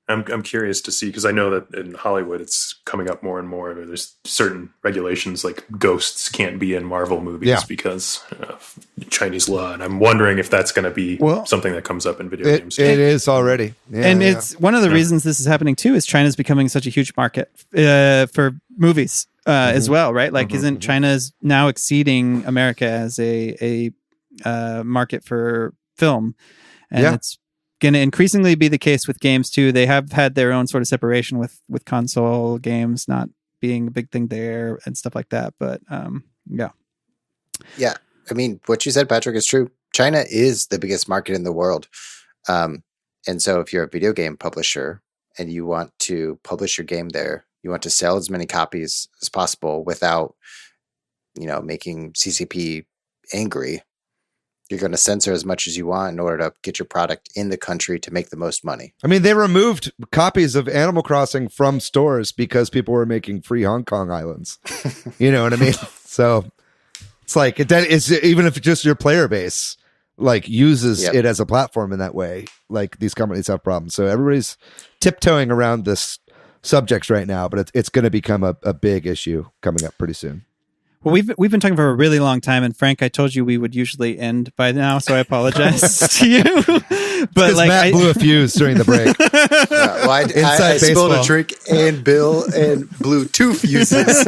S4: I'm curious to see, because I know that in Hollywood it's coming up more and more. There's certain regulations, like ghosts can't be in Marvel movies because of Chinese law, and I'm wondering if that's going to be something that comes up in video games.
S1: It is already,
S3: it's one of the reasons this is happening too. Is China's becoming such a huge market for movies as well, right? Like, isn't China's now exceeding America as a market for film, and it's going to increasingly be the case with games too. They have had their own sort of separation with console games not being a big thing there and stuff like that. But yeah.
S2: I mean, what you said, Patrick, is true. China is the biggest market in the world. And so if you're a video game publisher and you want to publish your game there, you want to sell as many copies as possible without, making CCP angry, you're going to censor as much as you want in order to get your product in the country to make the most money.
S1: I mean, they removed copies of Animal Crossing from stores because people were making free Hong Kong islands. You know what I mean? So it's like, even if just your player base like uses it as a platform in that way, like these companies have problems. So everybody's tiptoeing around this subject right now, but it's going to become a big issue coming up pretty soon.
S3: Well, we've been talking for a really long time, and Frank, I told you we would usually end by now, so I apologize to you. But like,
S1: Matt blew a fuse during the break.
S2: I spilled a drink, and Bill and blew 2 fuses.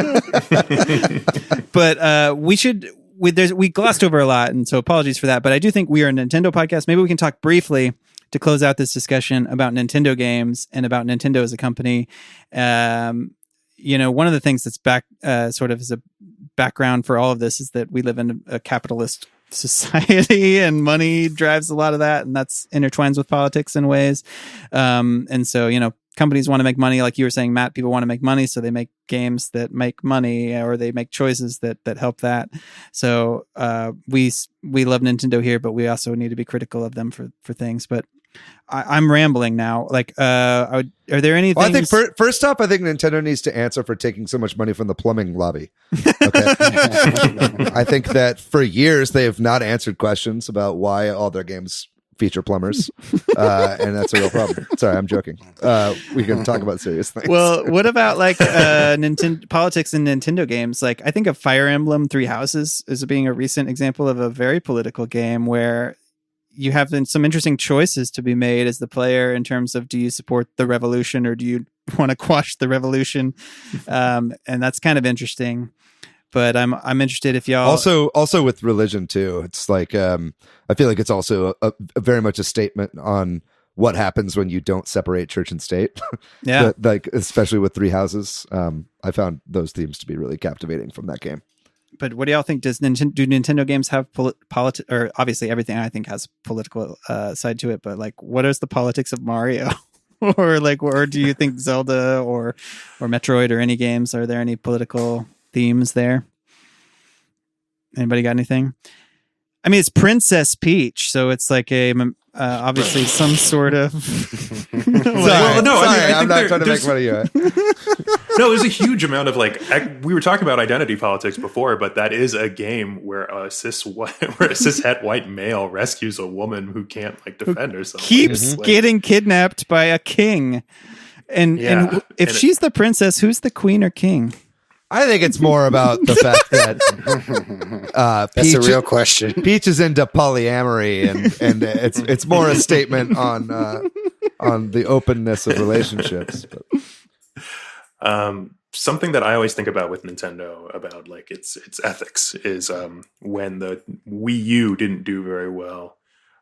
S3: But we glossed over a lot, and so apologies for that. But I do think we are a Nintendo podcast. Maybe we can talk briefly to close out this discussion about Nintendo games and about Nintendo as a company, one of the things that's sort of as a background for all of this is that we live in a capitalist society, and money drives a lot of that, and that's intertwines with politics in ways. And so, companies want to make money, like you were saying, Matt. People want to make money, so they make games that make money, or they make choices that help that. So we love Nintendo here, but we also need to be critical of them for things. But I'm rambling now. Like, are there any things?
S1: Well, I think first off, I think Nintendo needs to answer for taking so much money from the plumbing lobby. Okay. I think that for years they have not answered questions about why all their games feature plumbers, and that's a real problem. Sorry, I'm joking. We can talk about serious things.
S3: Well, what about like Nintendo politics in Nintendo games? Like, I think of Fire Emblem Three Houses as being a recent example of a very political game where you have some interesting choices to be made as the player in terms of, do you support the revolution or do you want to quash the revolution? And that's kind of interesting. But I'm interested if y'all
S1: also with religion too. It's like I feel like it's also a very much a statement on what happens when you don't separate church and state.
S3: Yeah,
S1: like especially with Three Houses. I found those themes to be really captivating from that game.
S3: But what do y'all think? Do Nintendo games have politics? Or obviously everything I think has political side to it. But like, what is the politics of Mario? or do you think Zelda or Metroid or any games? Are there any political themes there? Anybody got anything? I mean, it's Princess Peach, so it's like obviously some sort of.
S1: Sorry, I'm not trying to make money of it.
S4: No, there's a huge amount of we were talking about identity politics before, but that is a game where a cishet white male rescues a woman who can't defend herself.
S3: Keeps getting kidnapped by a king. And if she's the princess, who's the queen or king?
S1: I think it's more about the fact that
S2: that's a real question.
S1: Peach is into polyamory, and it's more a statement on the openness of relationships.
S4: Something that I always think about with Nintendo about its ethics is when the Wii U didn't do very well.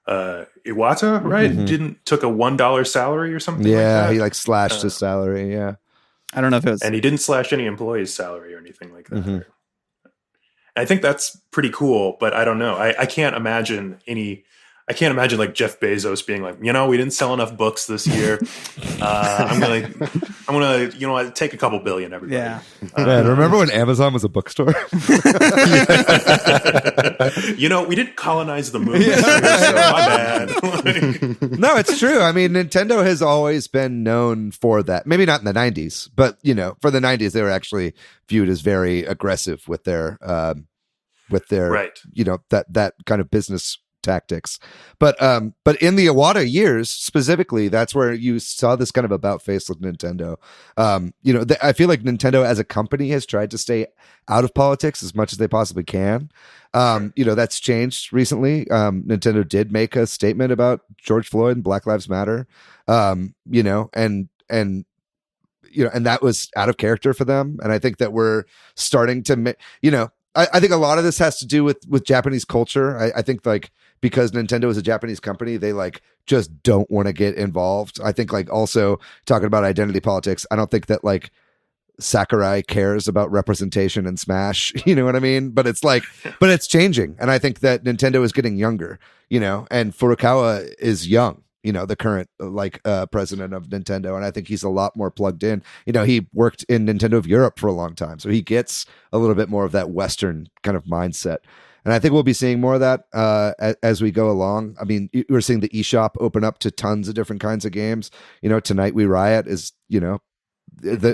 S4: Iwata, right?
S1: Mm-hmm.
S4: Took a $1 salary or something.
S1: Yeah,
S4: like that.
S1: he slashed his salary. Yeah.
S3: I don't know if it was,
S4: and he didn't slash any employees' salary or anything like that.
S1: Mm-hmm.
S4: I think that's pretty cool, but I don't know. I can't imagine Jeff Bezos being like, we didn't sell enough books this year. I'm gonna take a couple billion, everybody.
S3: Yeah.
S1: Man, remember when Amazon was a bookstore?
S4: We didn't colonize the moon, so my bad.
S1: No, it's true. I mean, Nintendo has always been known for that. Maybe not in the 90s, but for the 90s, they were actually viewed as very aggressive with their right. That kind of business tactics. But in the Iwata years specifically, that's where you saw this kind of about face with Nintendo. I feel like Nintendo as a company has tried to stay out of politics as much as they possibly can. That's changed recently. Nintendo did make a statement about George Floyd and Black Lives Matter. And that was out of character for them. And I think that we're starting to, I think a lot of this has to do with Japanese culture. I think because Nintendo is a Japanese company, they just don't want to get involved. I think also talking about identity politics, I don't think that Sakurai cares about representation in Smash. You know what I mean? But it's but it's changing. And I think that Nintendo is getting younger, and Furukawa is young, the current president of Nintendo. And I think he's a lot more plugged in. He worked in Nintendo of Europe for a long time. So he gets a little bit more of that Western kind of mindset. And I think we'll be seeing more of that as we go along. I mean, we're seeing the eShop open up to tons of different kinds of games. Tonight We Riot is, the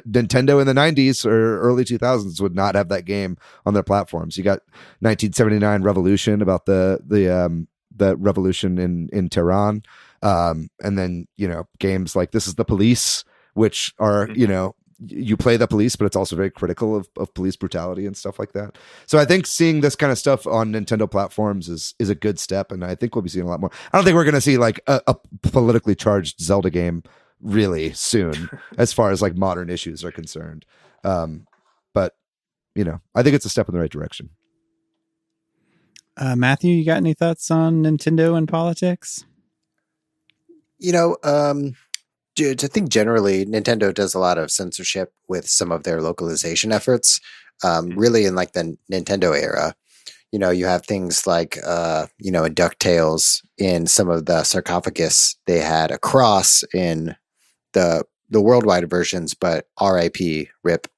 S1: Nintendo in the 90s or early 2000s would not have that game on their platforms. You got 1979 Revolution about the revolution in Tehran. And then, games like This Is the Police, which are, you play the police, but it's also very critical of police brutality and stuff like that. So I think seeing this kind of stuff on Nintendo platforms is a good step. And I think we'll be seeing a lot more. I don't think we're going to see a politically charged Zelda game really soon as far as modern issues are concerned. But I think it's a step in the right direction.
S3: Matthew, you got any thoughts on Nintendo and politics?
S2: I think generally Nintendo does a lot of censorship with some of their localization efforts. Really in like the Nintendo era, you have things like, in DuckTales, in some of the sarcophagus, they had a cross in the worldwide versions, but RIP, RIP,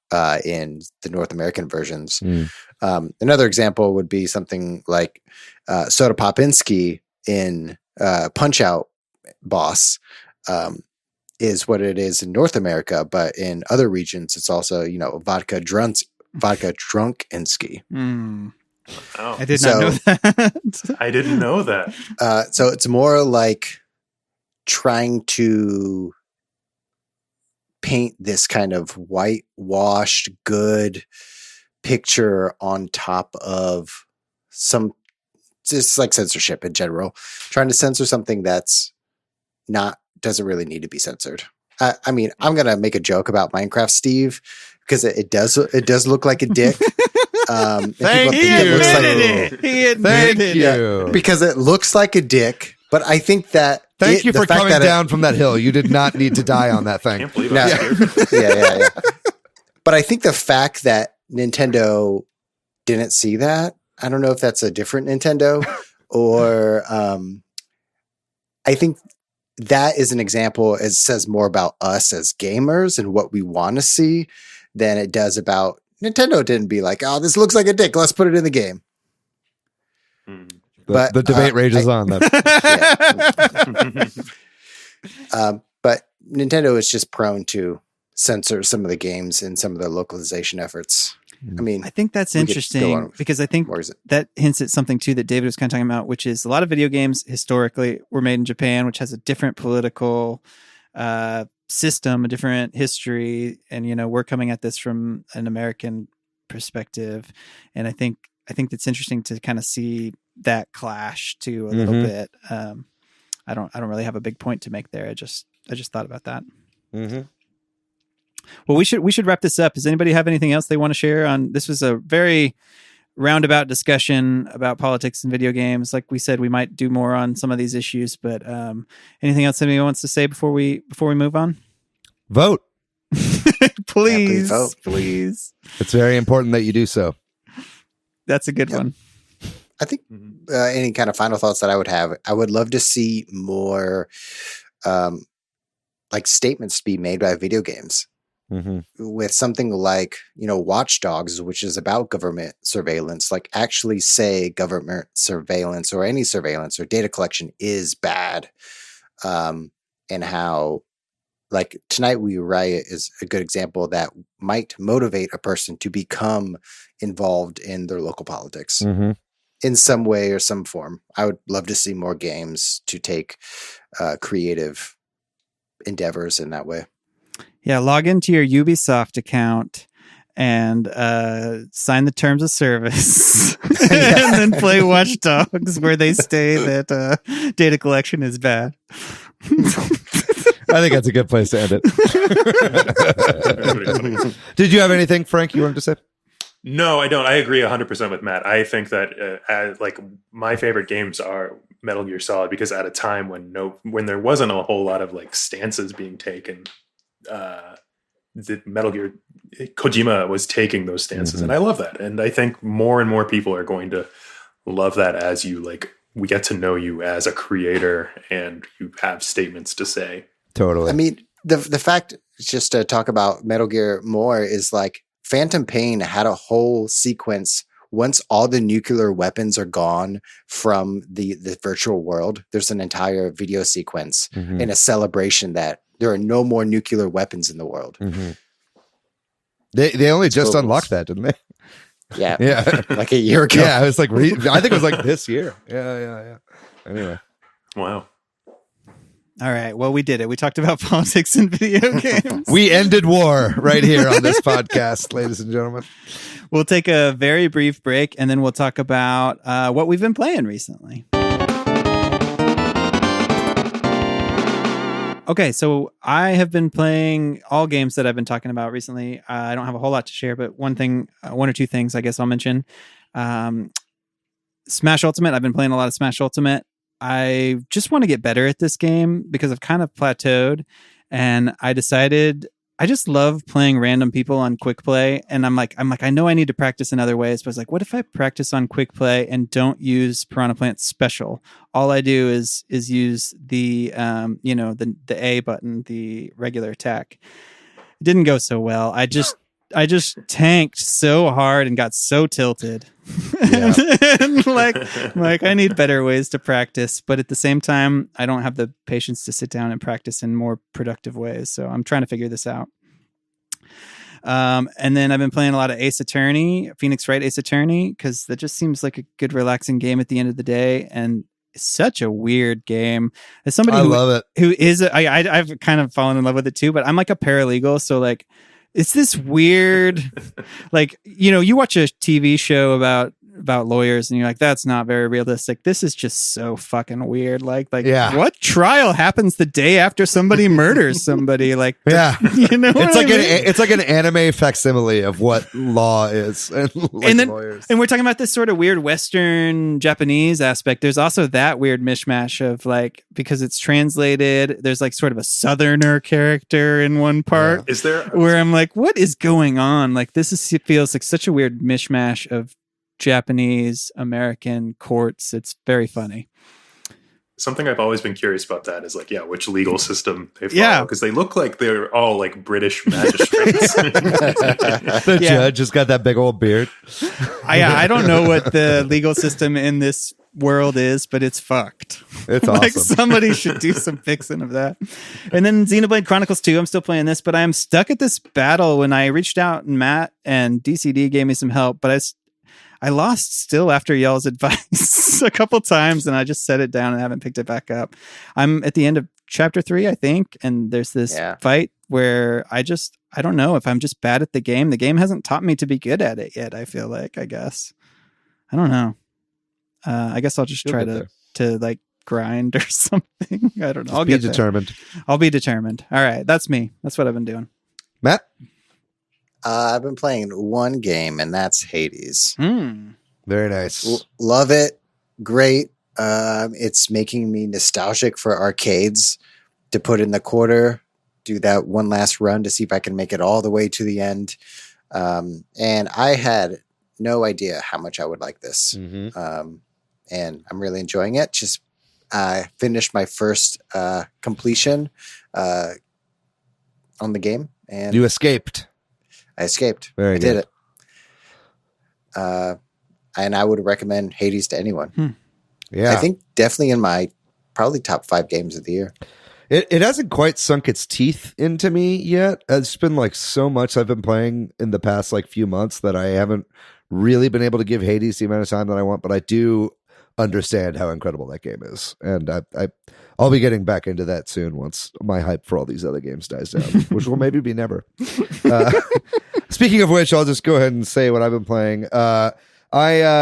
S2: in the North American versions. Another example would be something like Soda Popinski in Punch Out Boss, is what it is in North America, but in other regions, it's also, vodka drunkinsky.
S4: Oh.
S3: I did not know that.
S4: I didn't know that.
S2: So it's more like trying to paint this kind of whitewashed good picture on top of some, just like censorship in general, trying to censor something that's doesn't really need to be censored. I mean, I'm gonna make a joke about Minecraft Steve because it does look like a dick.
S1: Thank you.
S3: He admitted it.
S2: Because it looks like a dick. But I think that
S1: Thank you for coming down from that hill. You did not need to die on that thing.
S4: I can't believe I was here.
S2: Yeah. But I think the fact that Nintendo didn't see that, I don't know if that's a different Nintendo or I think that is an example. It says more about us as gamers and what we want to see than it does about Nintendo. Didn't be like, oh, this looks like a dick, let's put it in the game.
S1: But the debate rages on that.
S2: But Nintendo is just prone to censor some of the games and some of the localization efforts. I mean,
S3: I think that's interesting because I think that hints at something too that David was kind of talking about, which is a lot of video games historically were made in Japan, which has a different political system, a different history. And, we're coming at this from an American perspective. And I think it's interesting to kind of see that clash too a little bit. I don't really have a big point to make there. I just thought about that. Well, we should wrap this up. Does anybody have anything else they want to share on? This was a very roundabout discussion about politics and video games. Like we said, we might do more on some of these issues, but anything else anybody wants to say before we move on?
S1: Vote.
S3: Please,
S2: vote.
S3: Please.
S1: It's very important that you do so.
S3: That's a good one.
S2: I think any kind of final thoughts that I would have, I would love to see more like statements to be made by video games. With something like, Watch Dogs, which is about government surveillance, like actually say government surveillance or any surveillance or data collection is bad. And how, like, Tonight We Riot is a good example that might motivate a person to become involved in their local politics in some way or some form. I would love to see more games to take creative endeavors in that way.
S3: Yeah, log into your Ubisoft account and sign the terms of service and then play Watch Dogs where they state that data collection is bad.
S1: I think that's a good place to end it. Did you have anything, Frank, you wanted to say?
S4: No, I don't. I agree 100% with Matt. I think that like my favorite games are Metal Gear Solid because at a time when there wasn't a whole lot of like stances being taken, the Metal Gear Kojima was taking those stances, and I love that. And I think more and more people are going to love that as we get to know you as a creator and you have statements to say.
S1: Totally.
S2: I mean, the fact, just to talk about Metal Gear more, is like Phantom Pain had a whole sequence. Once all the nuclear weapons are gone from the virtual world, there's an entire video sequence in a celebration that there are no more nuclear weapons in the world.
S1: They only just unlocked that, didn't they?
S2: Yeah. Like a year ago.
S1: Yeah, it was like I think it was like this year. Yeah. Anyway.
S4: Wow.
S3: All right. Well, we did it. We talked about politics and video games.
S1: We ended war right here on this podcast, ladies and gentlemen.
S3: We'll take a very brief break and then we'll talk about what we've been playing recently. Okay, so I have been playing all games that I've been talking about recently. I don't have a whole lot to share, but one or two things I guess I'll mention. Smash Ultimate. I've been playing a lot of Smash Ultimate. I just want to get better at this game because I've kind of plateaued, and I decided I just love playing random people on quick play. And I'm like, I know I need to practice in other ways, but I was like, what if I practice on quick play and don't use Piranha Plant Special? All I do is use the, the A button, the regular attack. It didn't go so well. I just tanked so hard and got so tilted. Yeah. And like I need better ways to practice, but at the same time, I don't have the patience to sit down and practice in more productive ways. So I'm trying to figure this out. And then I've been playing a lot of Ace Attorney, Phoenix Wright Ace Attorney, because that just seems like a good, relaxing game at the end of the day. And it's such a weird game. As somebody
S1: love it.
S3: Who is, I've kind of fallen in love with it too, but I'm like a paralegal. So like, it's this weird, like, you watch a TV show about lawyers and you're like, that's not very realistic. This is just so fucking weird. Like,
S1: yeah.
S3: What trial happens the day after somebody murders somebody? Like,
S1: yeah,
S3: it's
S1: like an anime facsimile of what law is, and lawyers.
S3: And we're talking about this sort of weird Western Japanese aspect. There's also that weird mishmash of like, because it's translated, there's like sort of a Southerner character in one part.
S4: Yeah. Is there
S3: where I'm like, what is going on? Like, feels like such a weird mishmash of Japanese American courts. It's very funny.
S4: Something I've always been curious about that is like, which legal system they follow, because they look like they're all like British magistrates.
S1: The judge has got that big old beard.
S3: I don't know what the legal system in this world is, but it's fucked.
S1: It's awesome.
S3: Like somebody should do some fixing of that. And then Xenoblade Chronicles 2, I'm still playing this, but I'm stuck at this battle. When I reached out and Matt and DCD gave me some help, but I lost still after y'all's advice a couple times, and I just set it down and haven't picked it back up. I'm at the end of chapter 3, I think, and there's this fight where I don't know if I'm just bad at the game. The game hasn't taught me to be good at it yet, I feel like, I guess. I don't know. I guess I'll just try to like grind or something. I don't know. I'll be determined. All right. That's me. That's what I've been doing.
S1: Matt?
S2: I've been playing one game, and that's Hades.
S1: Very nice.
S2: Love it. Great. It's making me nostalgic for arcades to put in the quarter, do that one last run to see if I can make it all the way to the end. And I had no idea how much I would like this. Mm-hmm. And I'm really enjoying it. Just finished my first completion on the game. And
S1: you escaped.
S2: I escaped.
S1: Very good.
S2: I did it. And I would recommend Hades to anyone.
S1: Yeah.
S2: I think definitely in my probably top 5 games of the year.
S1: It hasn't quite sunk its teeth into me yet. It's been like so much I've been playing in the past like few months that I haven't really been able to give Hades the amount of time that I want, but I do understand how incredible that game is. And I'll be getting back into that soon once my hype for all these other games dies down, which will maybe be never. Speaking of which, I'll just go ahead and say what I've been playing. I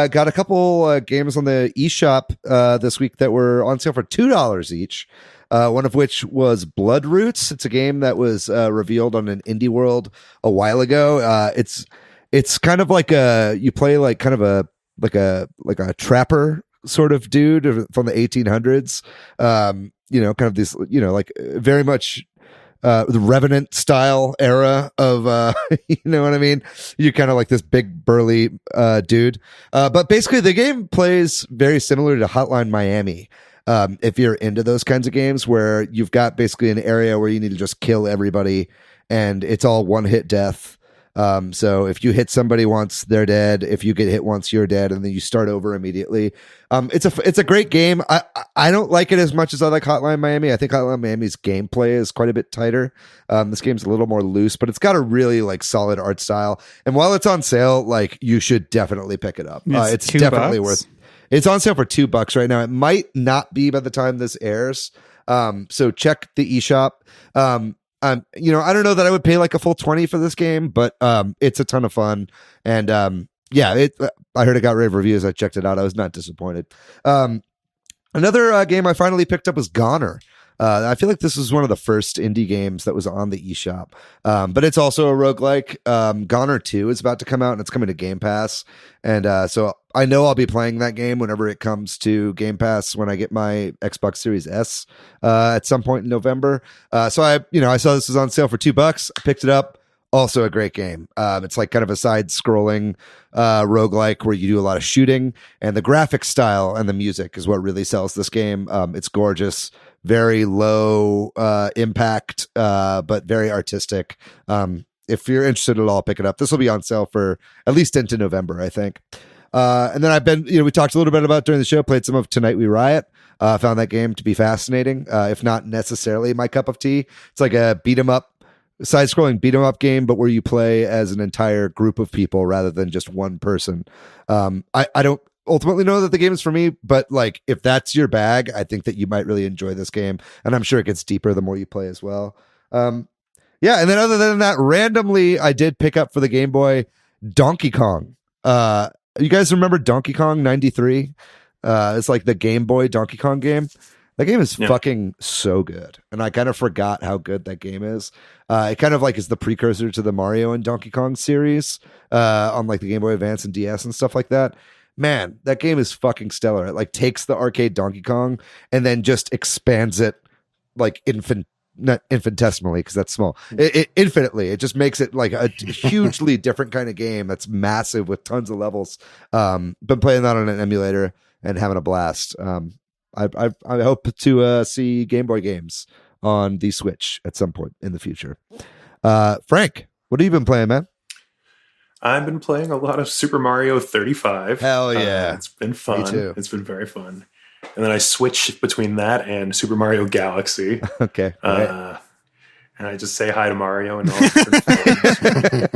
S1: got a couple games on the eShop this week that were on sale for $2 each. One of which was Blood Roots. It's a game that was revealed on an indie world a while ago. It's kind of like you play like kind of a trapper sort of dude from the 1800s. Kind of this, like very much the Revenant style era of, you know what I mean? You're kind of like this big burly dude. But basically the game plays very similar to Hotline Miami. If you're into those kinds of games where you've got basically an area where you need to just kill everybody and it's all one hit death. So if you hit somebody once, they're dead. If you get hit once, you're dead, and then you start over immediately. It's a great game. I don't like it as much as I like Hotline Miami. I think Hotline Miami's gameplay is quite a bit tighter. This game's a little more loose, but it's got a really like solid art style. And while it's on sale, like you should definitely pick it up. It's definitely worth. It's on sale for $2 right now. It might not be by the time this airs. So check the eShop. I don't know that I would pay like a full $20 for this game, but it's a ton of fun. And I heard it got rave reviews. I checked it out. I was not disappointed. Another game I finally picked up was Goner. I feel like this was one of the first indie games that was on the eShop. But it's also a roguelike. Goner 2 is about to come out, and it's coming to Game Pass. And so I know I'll be playing that game whenever it comes to Game Pass when I get my Xbox Series S at some point in November. So I saw this was on sale for $2. I picked it up. Also a great game. It's like kind of a side-scrolling roguelike where you do a lot of shooting, and the graphic style and the music is what really sells this game. It's gorgeous, very low impact, but very artistic. If you're interested at all, pick it up. This will be on sale for at least into November, I think. And then I've been, we talked a little bit about during the show, played some of Tonight We Riot. Found that game to be fascinating, if not necessarily my cup of tea. It's like a side-scrolling beat-em-up game, but where you play as an entire group of people rather than just one person. I don't ultimately know that the game is for me, but like if that's your bag, I think that you might really enjoy this game, and I'm sure it gets deeper the more you play as well. Yeah, and then other than that, randomly, I did pick up for the Game Boy Donkey Kong. You guys remember Donkey Kong 93? It's like the Game Boy Donkey Kong game. That game is fucking so good, and I kind of forgot how good that game is. It kind of like is the precursor to the Mario and Donkey Kong series on like the Game Boy Advance and DS and stuff like that. Man, that game is fucking stellar. It like takes the arcade Donkey Kong and then just expands it like not infinitesimally because that's small. Infinitely. It just makes it like a hugely different kind of game that's massive with tons of levels. Been playing that on an emulator and having a blast. I hope to see Game Boy games on the Switch at some point in the future. Frank, what have you been playing, man?
S4: I've been playing a lot of Super Mario 35.
S1: Hell yeah.
S4: It's been fun.
S1: Me too.
S4: It's been very fun. And then I switched between that and Super Mario Galaxy.
S1: Okay. Right.
S4: And I just say hi to Mario and all that.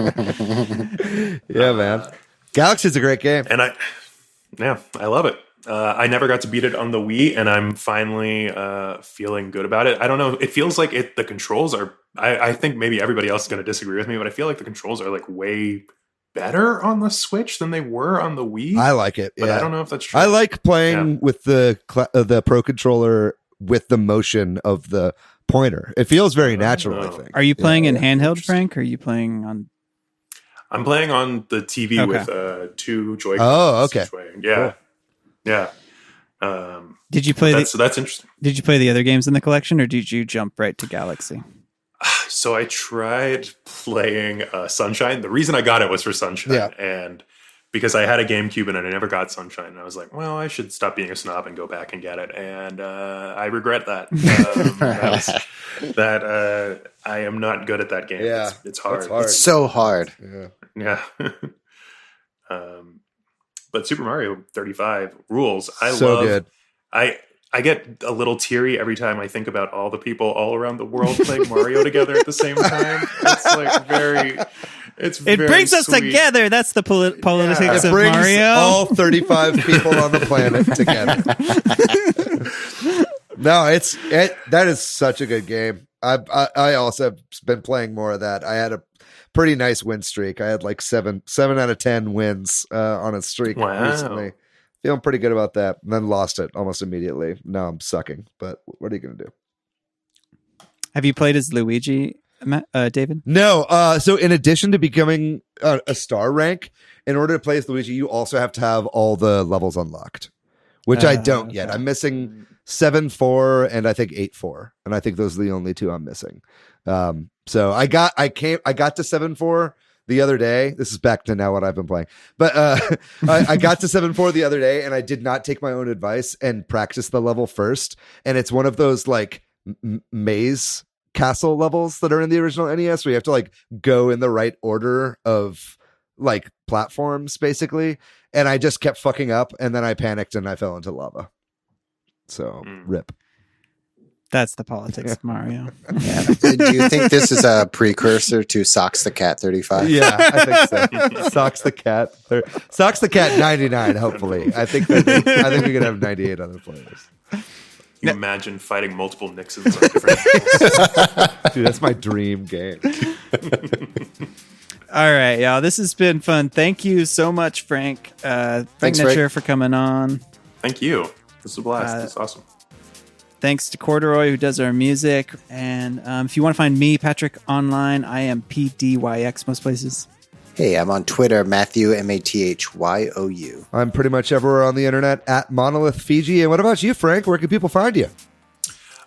S1: Yeah, man. Galaxy's a great game.
S4: And I love it. I never got to beat it on the Wii, and I'm finally feeling good about it. I don't know. It feels like the controls are... I think maybe everybody else is going to disagree with me, but I feel like the controls are like way better on the Switch than they were on the Wii.
S1: I like it.
S4: But
S1: yeah.
S4: I don't know if that's true.
S1: I like playing with the Pro Controller with the motion of the pointer. It feels very natural, I think.
S3: Are you playing in handheld, Frank, or are you playing on...
S4: I'm playing on the TV with 2 Joy-Cons.
S1: Oh, okay.
S4: Yeah.
S1: Cool.
S4: Yeah.
S3: Did you play
S4: that's interesting.
S3: Did you play the other games in the collection, or did you jump right to Galaxy?
S4: So I tried playing Sunshine. The reason I got it was for Sunshine, and because I had a GameCube and I never got Sunshine, and I was like, well, I should stop being a snob and go back and get it. And I regret that. I am not good at that game.
S1: Yeah,
S4: it's hard.
S2: It's so hard.
S4: Yeah. But Super Mario 35 rules. I
S1: so
S4: love.
S1: Good.
S4: I get a little teary every time I think about all the people all around the world playing Mario together at the same time. It's like very.
S3: It brings us together. That's the politics
S1: It
S3: of
S1: brings
S3: Mario.
S1: all 35 people on the planet together. No, that is such a good game. I also have been playing more of that. I had a pretty nice win streak. I had like 7 out of 10 wins on a streak recently. Feeling pretty good about that. And then lost it almost immediately. Now I'm sucking. But what are you going to do?
S3: Have you played as Luigi, David?
S1: No. So in addition to becoming a star rank, in order to play as Luigi, you also have to have all the levels unlocked, which I don't yet. I'm missing 7-4 and I think 8-4, and I think those are the only 2 I'm missing. So I got to 7-4 the other day. This is back to now what I've been playing, but I got to 7-4 the other day, and I did not take my own advice and practice the level first. And it's one of those like maze castle levels that are in the original NES, where you have to like go in the right order of like platforms, basically. And I just kept fucking up, and then I panicked and I fell into lava. So rip.
S3: That's the politics of Mario.
S2: Do you think this is a precursor to Socks the Cat 35?
S1: Yeah, I think so. Socks the Cat 99. Hopefully, I think we could have 98 other players.
S4: Can you imagine fighting multiple Nixons on different levels?
S1: Dude, that's my dream game.
S3: All right, y'all. This has been fun. Thank you so much, Frank. Thanks, Netscher, for coming on.
S4: Thank you. This was a blast. This is awesome.
S3: Thanks to Corduroy, who does our music. And if you want to find me, Patrick, online, I am PDYX most places.
S2: Hey, I'm on Twitter, Matthew, MATHYOU.
S1: I'm pretty much everywhere on the internet at Monolith Fiji. And what about you, Frank? Where can people find you?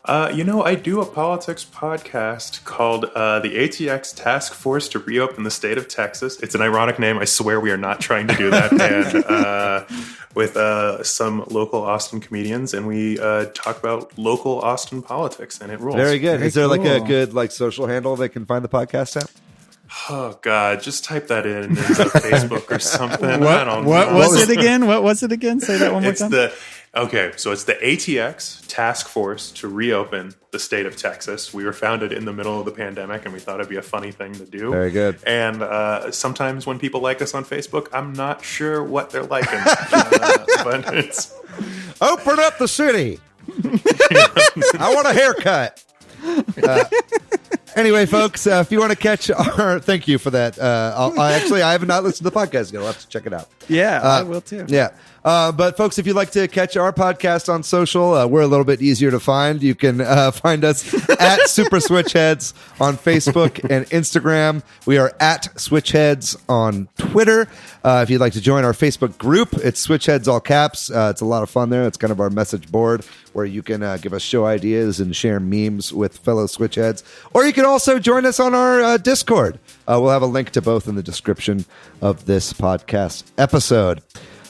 S4: I do a politics podcast called the ATX Task Force to Reopen the State of Texas. It's an ironic name. I swear we are not trying to do that. And with some local Austin comedians, and we talk about local Austin politics, and it rules.
S1: Very good. Is there
S3: cool.
S1: like a good social handle they can find the podcast at?
S4: Oh God! Just type that in into Facebook or something. I don't know.
S3: What was it again? What was it again? Say that one more time.
S4: So it's the ATX Task Force to Reopen the State of Texas. We were founded in the middle of the pandemic, and we thought it'd be a funny thing to do.
S1: Very good.
S4: And sometimes when people like us on Facebook, I'm not sure what they're liking, but it's
S1: open up the city. I want a haircut. Anyway, folks, if you want to catch our, thank you for that. I have not listened to the podcast yet. I'll have to check it out.
S3: Yeah, I will too.
S1: Yeah. But folks, if you'd like to catch our podcast on social, we're a little bit easier to find. You can find us at Super Switch Headz on Facebook and Instagram. We are at Switch Headz on Twitter. If you'd like to join our Facebook group, it's Switch Headz all caps. It's a lot of fun there. It's kind of our message board where you can give us show ideas and share memes with fellow Switch Heads. Or you can also join us on our Discord. We'll have a link to both in the description of this podcast episode.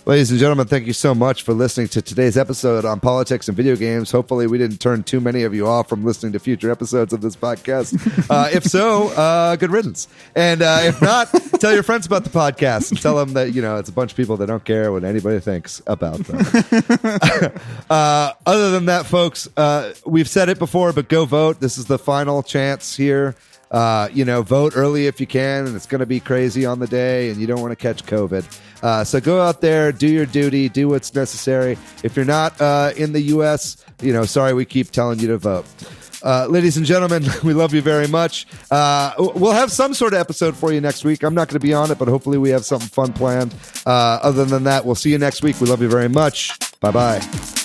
S1: Ladies and gentlemen, thank you so much for listening to today's episode on politics and video games. Hopefully, we didn't turn too many of you off from listening to future episodes of this podcast. If so, good riddance. And if not, tell your friends about the podcast and tell them that, it's a bunch of people that don't care what anybody thinks about them. Other than that, folks, we've said it before, but go vote. This is the final chance here. Vote early if you can, and it's going to be crazy on the day, and you don't want to catch COVID. So go out there, do your duty, do what's necessary. If you're not in the U.S., sorry we keep telling you to vote. Ladies and gentlemen, we love you very much. We'll have some sort of episode for you next week. I'm not going to be on it, but hopefully we have something fun planned. Other than that, we'll see you next week. We love you very much. Bye-bye.